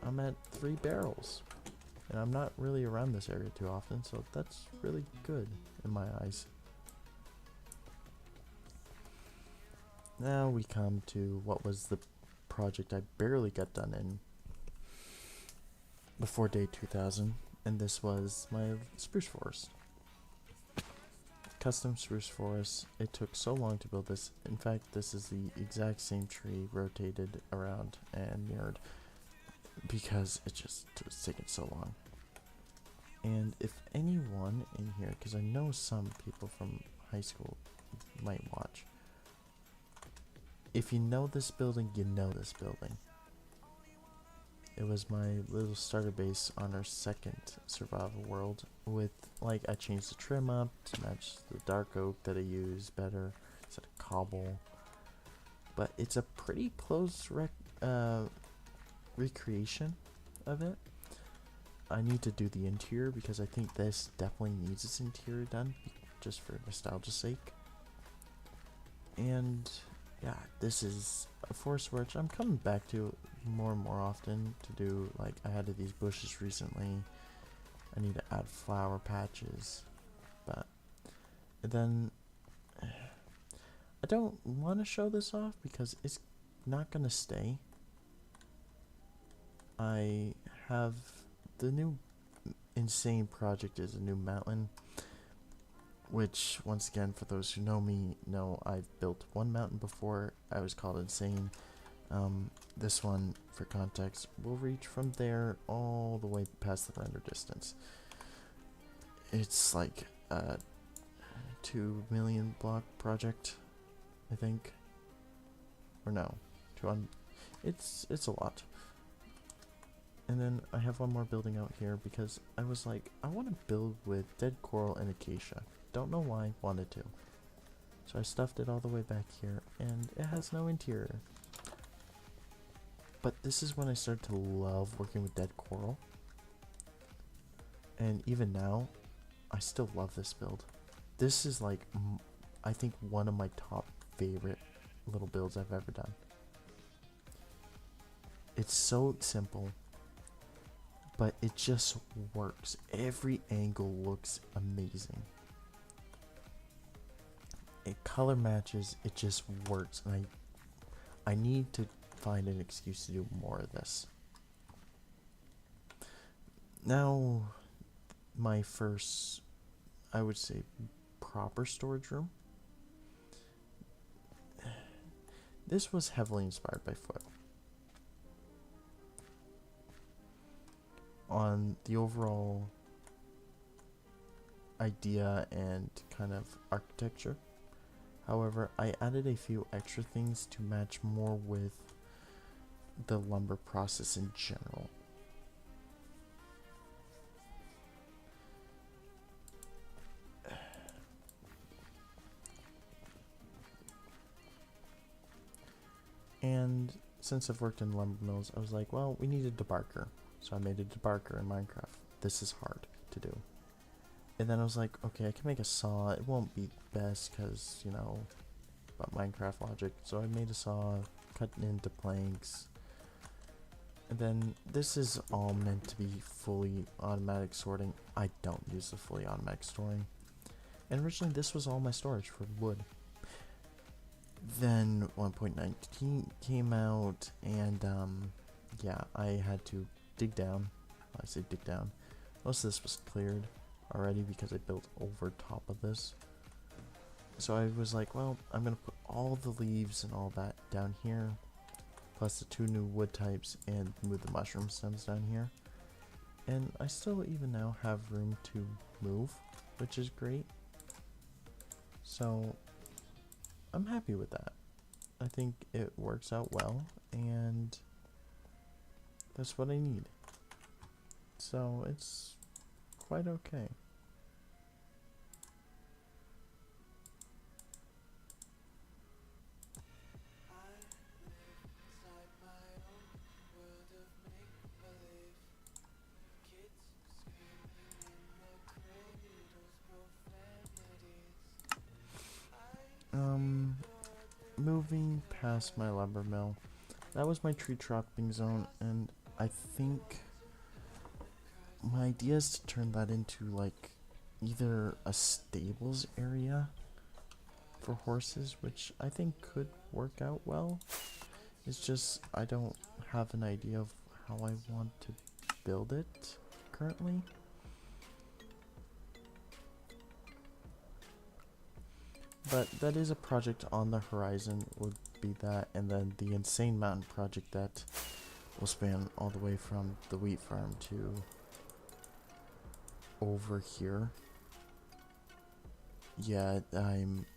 I'm at 3 barrels. And I'm not really around this area too often, so that's really good in my eyes. Now we come to what was the project I barely got done in before day 2000, and this was my spruce forest. Custom spruce forest. It took so long to build this. In fact, this is the exact same tree rotated around and mirrored because it just was taking so long. And if anyone in here, because I know some people from high school might watch, if you know this building, you know this building. It was my little starter base on our second survival world with, like, I changed the trim up to match the dark oak that I use better instead of cobble. But it's a pretty close recreation of it. I need to do the interior because I think this definitely needs its interior done just for nostalgia's sake. And yeah, this is a forest which I'm coming back to more and more often to do. Like, I added these bushes recently. I need to add flower patches, but then I don't want to show this off because it's not gonna stay. I have the new insane project is a new mountain, which, once again, for those who know me, know I've built one mountain before. I was called Insane. This one, for context, will reach from there all the way past the render distance. It's like a 2 million block project, I think. Or no, it's a lot. And then I have one more building out here because I was like, I want to build with dead coral and acacia. Don't know why, wanted to. So I stuffed it all the way back here, and it has no interior. But this is when I started to love working with dead coral. And even now, I still love this build. This is like, I think, one of my top favorite little builds I've ever done. It's so simple, but it just works. Every angle looks amazing. It color matches, it just works, and I need to find an excuse to do more of this. Now, my first, I would say, proper storage room. This was heavily inspired by Foot. On the overall idea and kind of architecture. However, I added a few extra things to match more with the lumber process in general. And since I've worked in lumber mills, I was like, well, we need a debarker. So I made a debarker in Minecraft. This is hard to do. And then I was like, okay, I can make a saw. It won't be best because, you know, about Minecraft logic. So I made a saw, cut it into planks. And then this is all meant to be fully automatic sorting. I don't use the fully automatic storing. And originally this was all my storage for wood. Then 1.19 came out, and yeah, I had to dig down. I say dig down. Most of this was cleared already because I built over top of this. So I was like, well, I'm gonna put all the leaves and all that down here, plus the 2 new wood types, and move the mushroom stems down here. And I still even now have room to move, which is great. So I'm happy with that. I think it works out well, and that's what I need. So it's quite okay. Moving past my lumber mill, that was my tree chopping zone, and I think my idea is to turn that into like either a stables area for horses, which I think could work out well. It's just I don't have an idea of how I want to build it currently. But that is a project on the horizon, would be that, and then the Insane Mountain project that will span all the way from the wheat farm to over here. Yeah,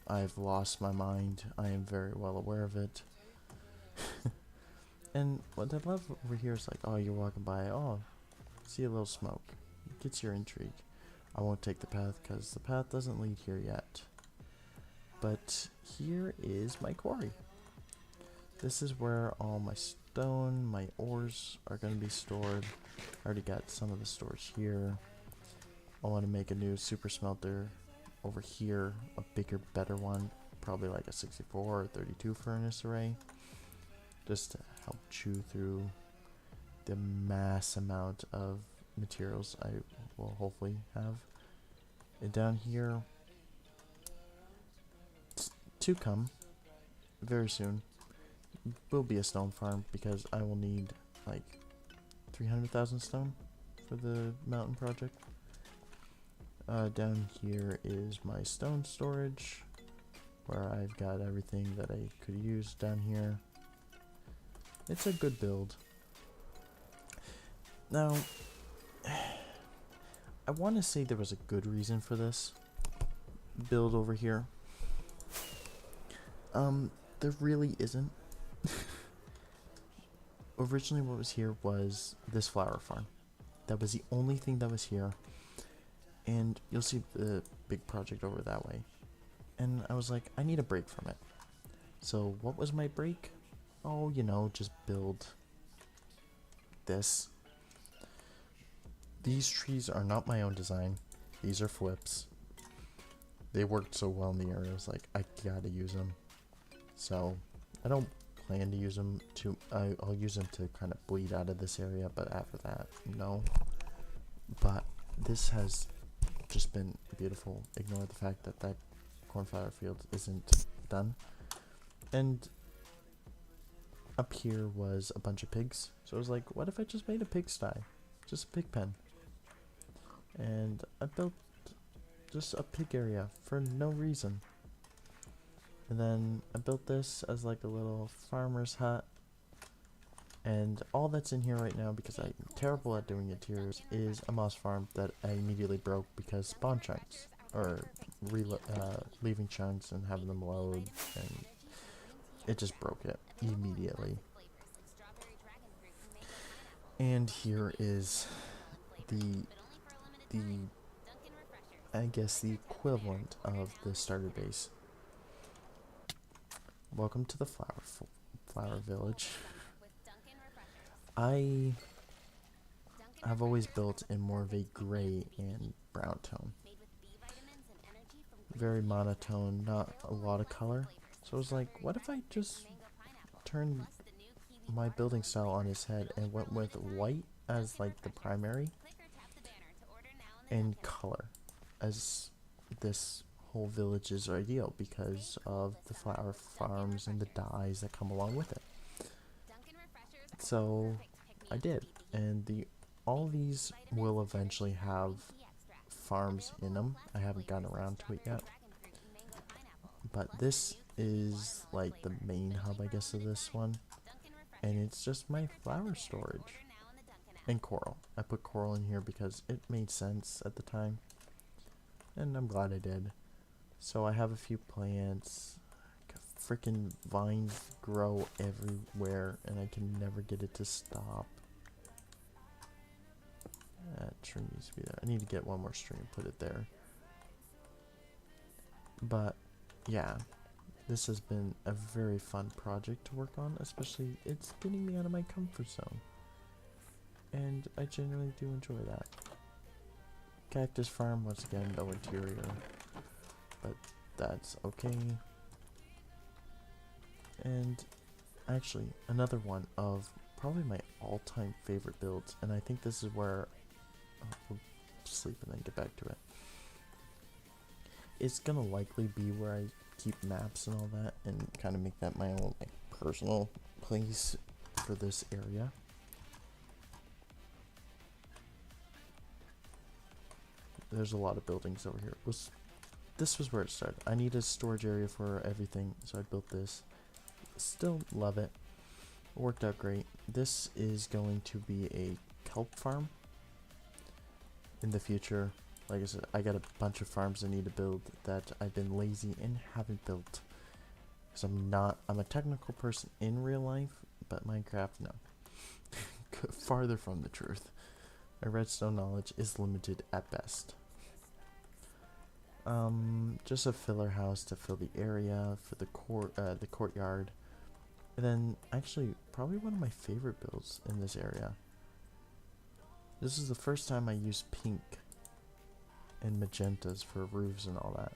I've lost my mind. I am very well aware of it. And what I love over here is like, oh, you're walking by, oh, see a little smoke. It gets your intrigue. I won't take the path because the path doesn't lead here yet. But here is my quarry. This is where all my stone, my ores are going to be stored. I already got some of the storage here. I want to make a new super smelter over here, a bigger, better one, probably like a 64 or 32 furnace array, just to help chew through the mass amount of materials I will hopefully have. And down here, to come very soon, will be a stone farm because I will need like 300,000 stone for the mountain project. Down here is my stone storage, where I've got everything that I could use down here. It's a good build. Now, I want to say there was a good reason for this build over here. There really isn't. Originally what was here was this flower farm. That was the only thing that was here. And you'll see the big project over that way. And I was like, I need a break from it. So what was my break? Oh, you know, just build this. These trees are not my own design. These are flips. They worked so well in the area. I was like, I gotta use them. So I don't plan to use them to, I'll use them to kind of bleed out of this area, but after that, no. But this has just been beautiful. Ignore the fact that that cornflower field isn't done. And up here was a bunch of pigs. So I was like, what if I just made a pigsty? Just a pig pen. And I built just a pig area for no reason. And then I built this as like a little farmer's hut. And all that's in here right now, because I'm terrible at doing interiors, is a moss farm that I immediately broke because spawn chunks, or leaving chunks and having them load, and it just broke it immediately. And here is the I guess the equivalent of the starter base. Welcome to the flower village. I have always built in more of a gray and brown tone. Very monotone, not a lot of color. So I was like, what if I just turned my building style on its head and went with white as like the primary and color as this whole village's ideal because of the flower farms and the dyes that come along with it. So I did, and all these will eventually have farms in them. I haven't gotten around to it yet, but this is like the main hub, I guess, of this one, and it's just my flower storage and coral. I put coral in here because it made sense at the time, and I'm glad I did. So I have a few plants. Freaking vines grow everywhere and I can never get it to stop. That tree needs to be there. I need to get one more string and put it there. But yeah, this has been a very fun project to work on, especially it's getting me out of my comfort zone. And I genuinely do enjoy that. Cactus farm, once again, no interior, but that's okay. And actually, another one of probably my all-time favorite builds, and I think this is where we'll sleep and then get back to it. It's gonna likely be where I keep maps and all that, and kind of make that my own like personal place for this area. There's a lot of buildings over here. This was where it started. I need a storage area for everything, so I built this. Still love it. Worked out great. This is going to be a kelp farm in the future. like I said, I got a bunch of farms I need to build that I've been lazy and haven't built. Because I'm a technical person in real life, but Minecraft, no. Farther from the truth. My redstone knowledge is limited at best. Just a filler house to fill the area for the courtyard. And then, actually, probably one of my favorite builds in this area. This is the first time I used pink and magentas for roofs and all that.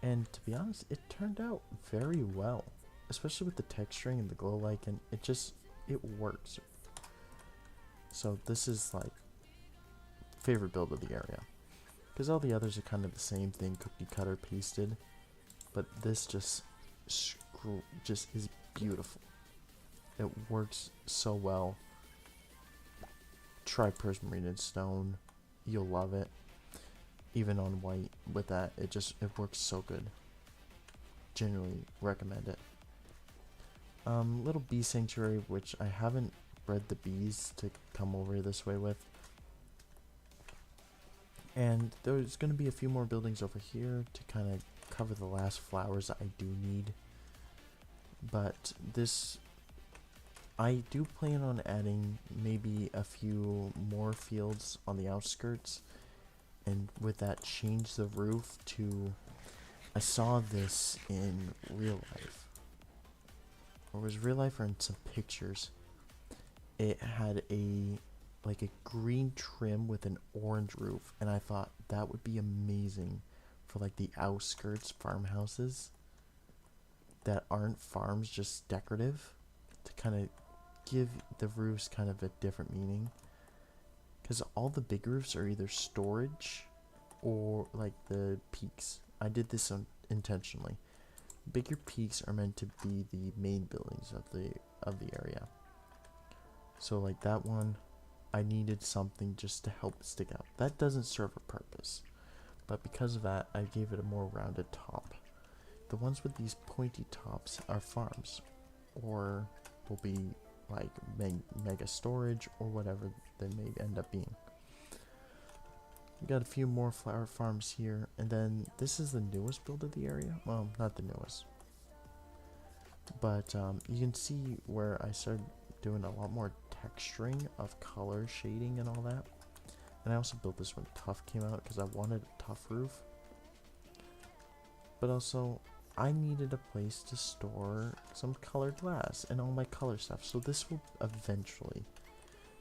And to be honest, it turned out very well. Especially with the texturing and the glow lichen. It works. So this is like favorite build of the area. Because all the others are kind of the same thing, cookie cutter pasted. But this just is beautiful. It works so well. Try prismarine stone. You'll love it. Even on white with that, it works so good. Genuinely recommend it. Little bee sanctuary, which I haven't bred the bees to come over this way with. And there's going to be a few more buildings over here to kind of cover the last flowers that I do need. But this, I do plan on adding maybe a few more fields on the outskirts. And with that, change the roof to, I saw this in real life. Or was real life or in some pictures. It had like a green trim with an orange roof, and I thought that would be amazing for like the outskirts farmhouses that aren't farms, just decorative, to kind of give the roofs kind of a different meaning. Because all the big roofs are either storage or like the peaks. I did this intentionally. Bigger peaks are meant to be the main buildings of the area. So like that one, I needed something just to help it stick out. That doesn't serve a purpose, but because of that, I gave it a more rounded top. The ones with these pointy tops are farms, or will be like mega storage or whatever they may end up being. We got a few more flower farms here, and then this is the newest build of the area. Well, not the newest, but you can see where I started doing a lot more texturing of color shading and all that. And I also built this when Tuff came out because I wanted a Tuff roof, but also I needed a place to store some colored glass and all my color stuff. So this will eventually,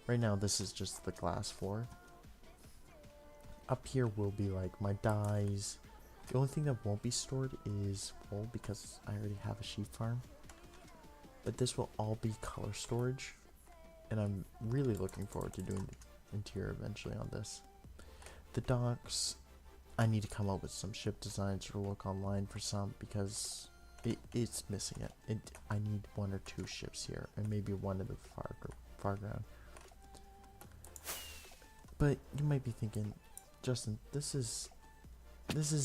right now this is just the glass floor. Up here will be like my dyes. The only thing that won't be stored is wool because I already have a sheep farm. But this will all be color storage, and I'm really looking forward to doing the interior eventually on this. The docks, I need to come up with some ship designs or look online for some because it's missing it. I need 1 or 2 ships here, and maybe one in the far ground. But you might be thinking, Justin, this is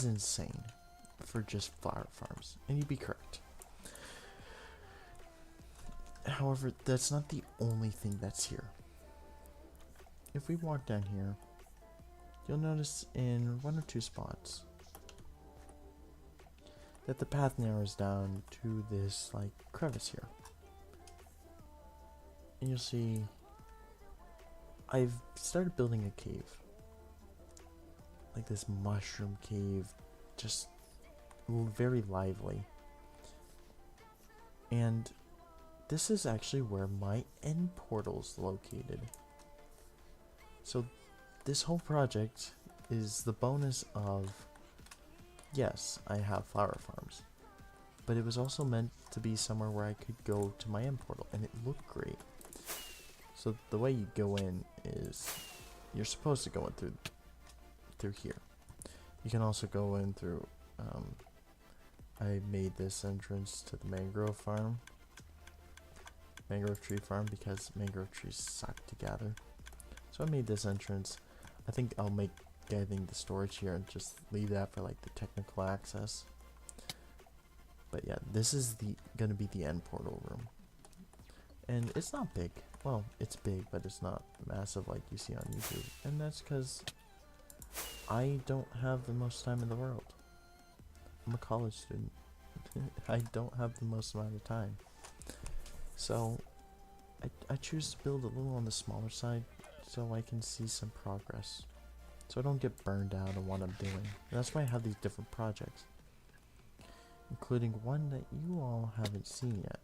insane for just flower farms, and you'd be correct. However, that's not the only thing that's here. If we walk down here, you'll notice in 1 or 2 spots that the path narrows down to this like crevice here. And you'll see I've started building a cave. Like this mushroom cave, just very lively. And this is actually where my end portal is located. So this whole project is the bonus of, yes, I have flower farms, but it was also meant to be somewhere where I could go to my end portal, and it looked great. So the way you go in is, you're supposed to go in through here. You can also go in through, I made this entrance to the mangrove tree farm because mangrove trees suck to gather. So I made this entrance. I think I'll make getting the storage here and just leave that for like the technical access. But yeah, this is gonna be the end portal room. And it's not big. Well, it's big, but it's not massive like you see on YouTube. And that's because I don't have the most time in the world. I'm a college student. I don't have the most amount of time. So I choose to build a little on the smaller side so I can see some progress. So I don't get burned out on what I'm doing. And that's why I have these different projects, including one that you all haven't seen yet.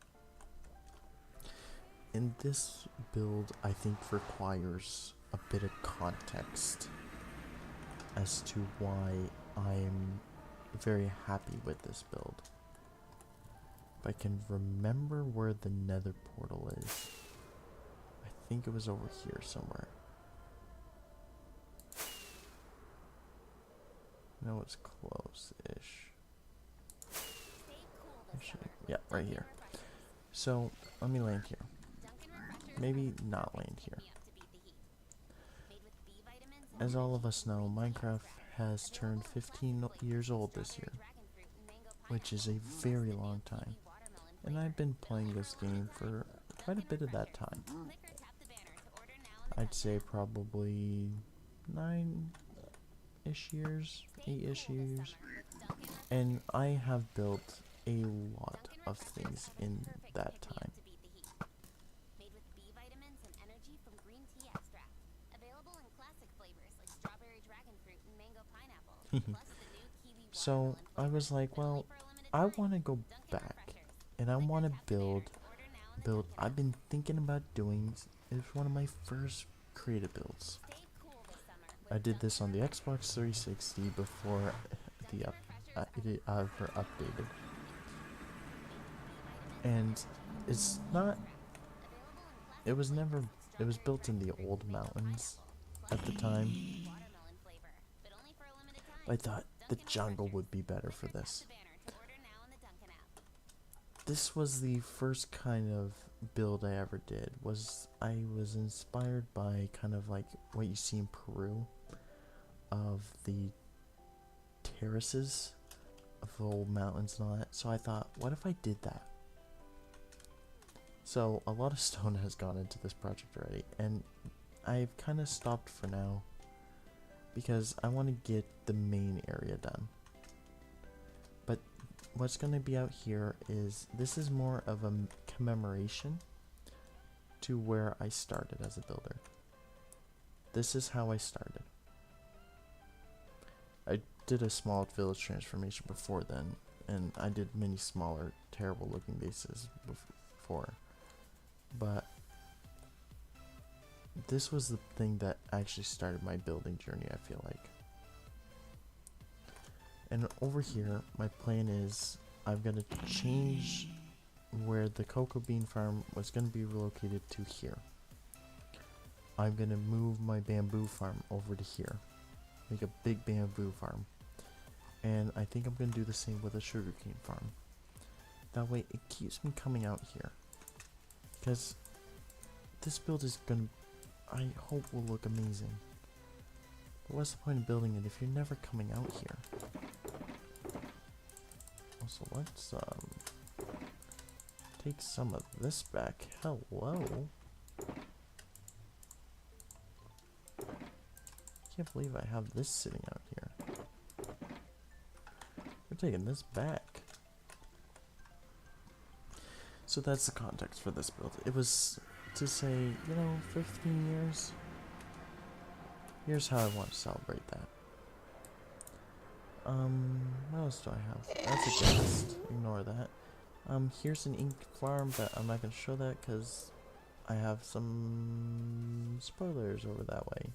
And this build, I think, requires a bit of context as to why I'm very happy with this build. If I can remember where the nether portal is. I think it was over here somewhere. No, it's close-ish. Actually, yeah, right here. So, let me land here. Maybe not land here. As all of us know, Minecraft has turned 15 years old this year, which is a very long time. And I've been playing this game for quite a bit of that time. I'd say probably 9-ish years, 8-ish years. And I have built a lot of things in that time. So I was like, well, I want to go back and I want to build. I've been thinking about doing. It's one of my first creative builds. I did this on the Xbox 360 before the it were updated, and it's not. It was never. It was built in the old mountains at the time. I thought the jungle would be better for this. This was the first kind of build I ever did. I was inspired by kind of like what you see in Peru, of the terraces of the old mountains and all that. So I thought, what if I did that? So a lot of stone has gone into this project already, and I've kind of stopped for now because I want to get the main area done. But what's going to be out here is, this is more of a commemoration to where I started as a builder. This is how I started. I did a small village transformation before then, and I did many smaller, terrible looking bases before. But this was the thing that actually started my building journey, I feel like. And over here, my plan is I'm going to change where the cocoa bean farm was going to be relocated to here. I'm going to move my bamboo farm over to here. Make a big bamboo farm. And I think I'm going to do the same with a sugarcane farm. That way it keeps me coming out here. Because this build is going to, I hope, will look amazing. But what's the point of building it if you're never coming out here? Also, let's take some of this back. Hello. Can't believe I have this sitting out here. We're taking this back. So that's the context for this build. It was to say, you know, 15 years. Here's how I want to celebrate that. What else do I have? That's a guest. Ignore that. Here's an ink farm, but I'm not gonna show that because I have some spoilers over that way.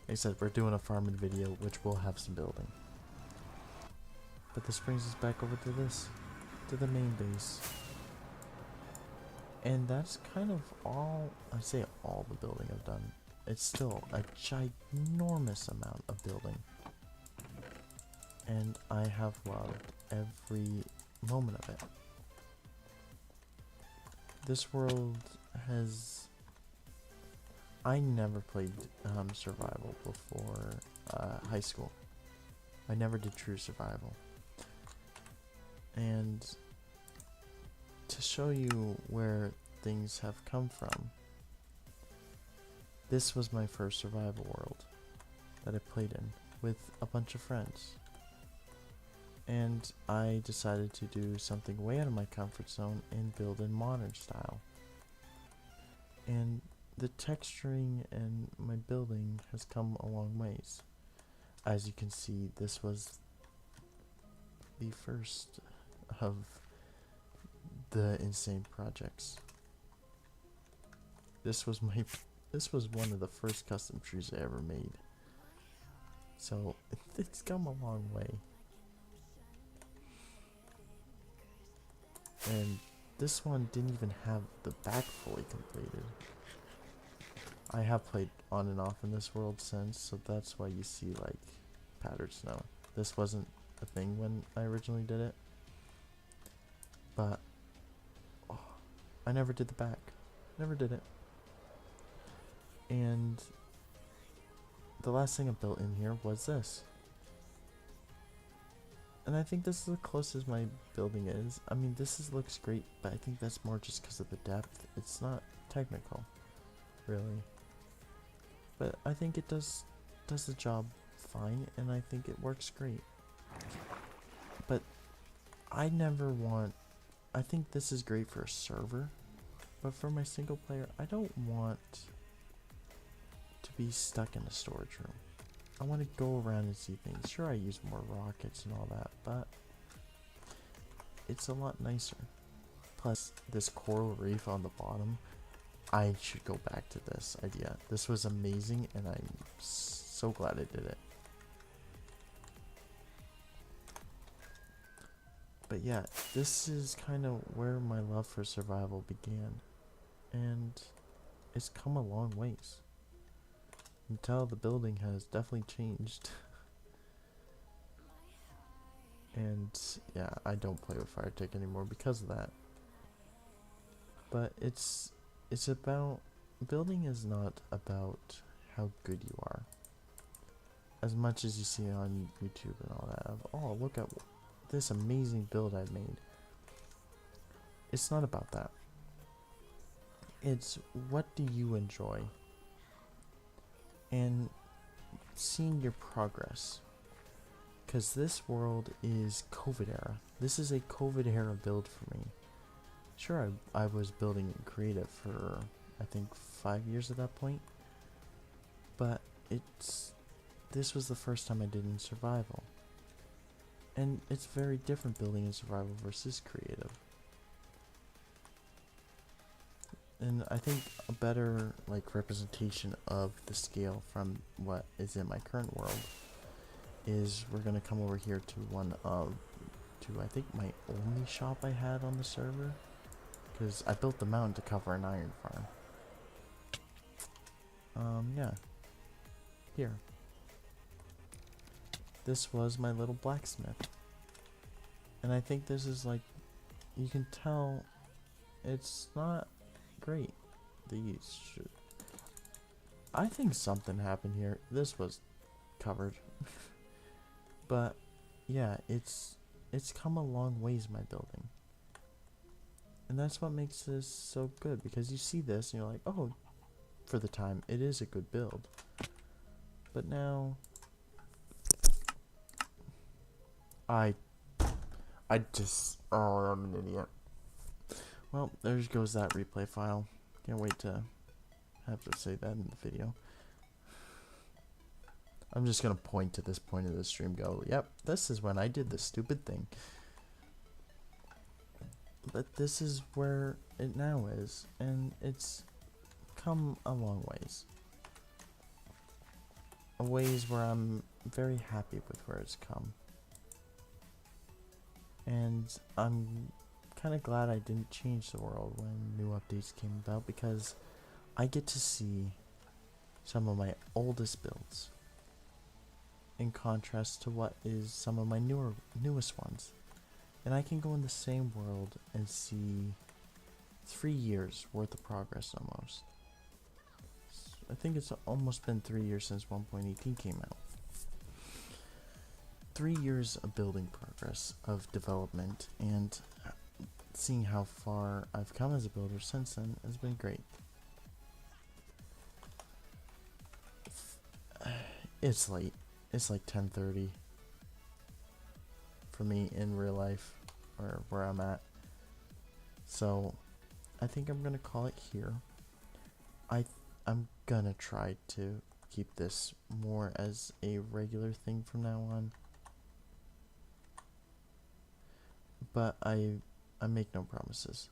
Like I said, we're doing a farming video, which will have some building. But this brings us back over to this, to the main base. And that's kind of all, I say all the building I've done. It's still a ginormous amount of building. And I have loved every moment of it. This world has... I never played survival before high school. I never did true survival. And to show you where things have come from, this was my first survival world. that I played in with a bunch of friends. And I decided to do something way out of my comfort zone and build in modern style. And the texturing and my building has come a long ways. As you can see, this was the first of the insane projects. This was one of the first custom trees I ever made. So it's come a long way. And this one didn't even have the back fully completed. I have played on and off in this world since, so that's why you see like powdered snow. This wasn't a thing when I originally did it. But I never did the back. Never did it. And the last thing I built in here was this. And I think this is the closest my building is. I mean, looks great, but I think that's more just because of the depth. It's not technical, really. But I think it does the job fine, and I think it works great. But I think this is great for a server, but for my single player, I don't want to be stuck in a storage room. I want to go around and see things. Sure, I use more rockets and all that, but it's a lot nicer. Plus, this coral reef on the bottom, I should go back to this idea. This was amazing, and I'm so glad I did it. But yeah, this is kind of where my love for survival began, and it's come a long ways. You can tell the building has definitely changed. And yeah, I don't play with FireTech anymore because of that. But it's about, building is not about how good you are. As much as you see on YouTube and all that, oh, look at this amazing build I made. It's not about that. It's what do you enjoy? And seeing your progress. Because this world is COVID era. This is a COVID era build for me. Sure, I was building in creative for, I think, 5 years at that point. But this was the first time I did in survival. And it's very different building in survival versus creative. And I think a better representation of the scale from what is in my current world is we're gonna come over here to I think my only shop I had on the server, because I built the mountain to cover an iron farm. Yeah. Here. This was my little blacksmith. And I think this is you can tell it's not great. I think something happened here. This was covered. But yeah, it's come a long ways, my building. And that's what makes this so good, because you see this and you're like, oh, for the time, it is a good build. But now oh, I'm an idiot. Well, there goes that replay file. Can't wait to have to say that in the video. I'm just gonna point to this point of the stream, go, yep, this is when I did this stupid thing. But this is where it now is, and it's come a long ways. A ways where I'm very happy with where it's come. And I'm kind of glad I didn't change the world when new updates came about, because I get to see some of my oldest builds in contrast to what is some of my newest ones. And I can go in the same world and see 3 years worth of progress almost. I think it's almost been 3 years since 1.18 came out. 3 years of building progress, of development, and seeing how far I've come as a builder since then has been great. It's late. It's like 10:30 for me in real life, or where I'm at. So I think I'm gonna call it here. I'm gonna try to keep this more as a regular thing from now on. But I make no promises.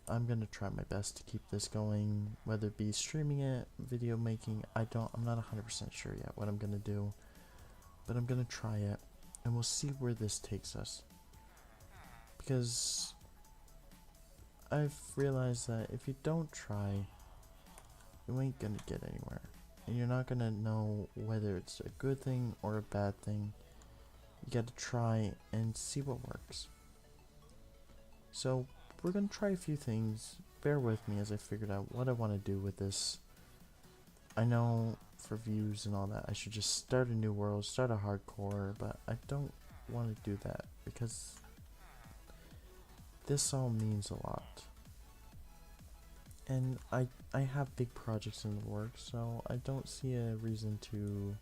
I'm gonna try my best to keep this going, whether it be streaming it, video making. I'm not 100% sure yet what I'm gonna do, but I'm gonna try it, and we'll see where this takes us. Because I've realized that if you don't try, you ain't gonna get anywhere, and you're not gonna know whether it's a good thing or a bad thing. You gotta try and see what works. So we're gonna try a few things. Bear with me as I figured out what I want to do with this. I know for views and all that, I should just start a new world, start a hardcore, but I don't want to do that because this all means a lot. And I have big projects in the works, so I don't see a reason to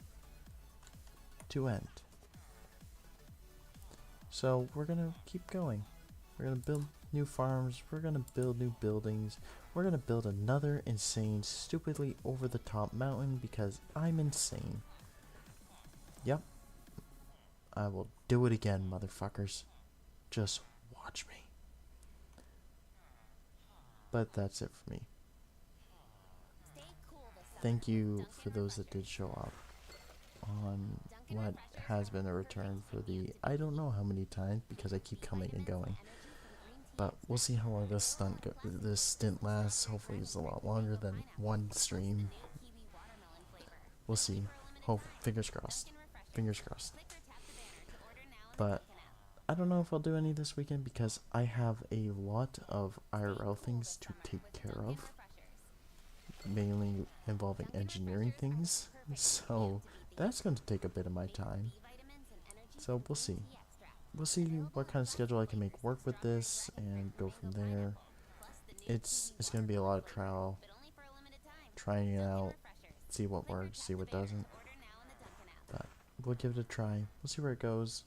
end. So we're gonna keep going. We're gonna build new farms, we're gonna build new buildings, we're gonna build another insane, stupidly over the top mountain because I'm insane. Yep. I will do it again, motherfuckers. Just watch me. But that's it for me. Stay cool this summer. Thank you for Dunkin' those that did show up on Dunkin' what Refreshers has are been a the return perfect for the ingredient I don't know how many times because I keep coming and vitamins going. energy from green tea But we'll see how long extracts. this stint lasts. Hopefully it's a lot longer than one stream. New kiwi watermelon flavor. We'll But see. only for a limited Hope time. fingers crossed. Dunkin' Refreshers. Fingers crossed. Click or tap the banner to order now in the But Dunkin' app. I don't know if I'll do any this weekend because I have a lot of Stay IRL cool things this to summer take with care Dunkin' of, Refreshers. mainly involving Dunkin' engineering Refreshers are the things. perfect So ingredient to beat the that's heat. going to take a bit of my Made with time. B vitamins and energy So from we'll green see. tea extract. We'll see Available what in kind of classic schedule I can make flavors work like with strawberry, this dragon fruit, and and go from mango there. pineapple. Plus the new kiwi It's gonna be a lot watermelon of flavor. trial, But only for a limited time. trying it Dunkin' out, Refreshers. see what Click or works, tap see the what banner to doesn't. order now in the Dunkin' app. But we'll give it a try. We'll see where it goes.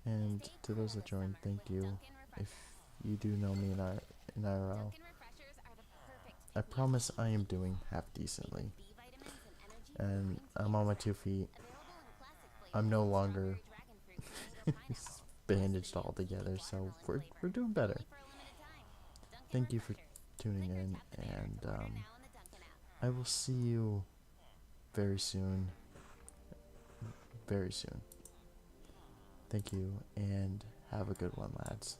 And Stay to cool those that this joined, summer thank with you. Dunkin' If Refreshers. you do know me in IRL, Dunkin' Refreshers are the perfect I pick-me-up promise I am kiwi doing teas. half Made decently. with B vitamins and energy from And green tea I'm on my 2 extract. feet. Available in classic I'm flavors no like longer strawberry, dragon fruit, and mango pineapple. Plus the bandaged new all kiwi together, so watermelon we're flavor. doing But better. only for a limited time. Dunkin' Thank you for Refreshers. tuning Click or in, tap the banner and to order now in the Dunkin' app. I will see you very soon. Very soon. Thank you, and have a good one, lads.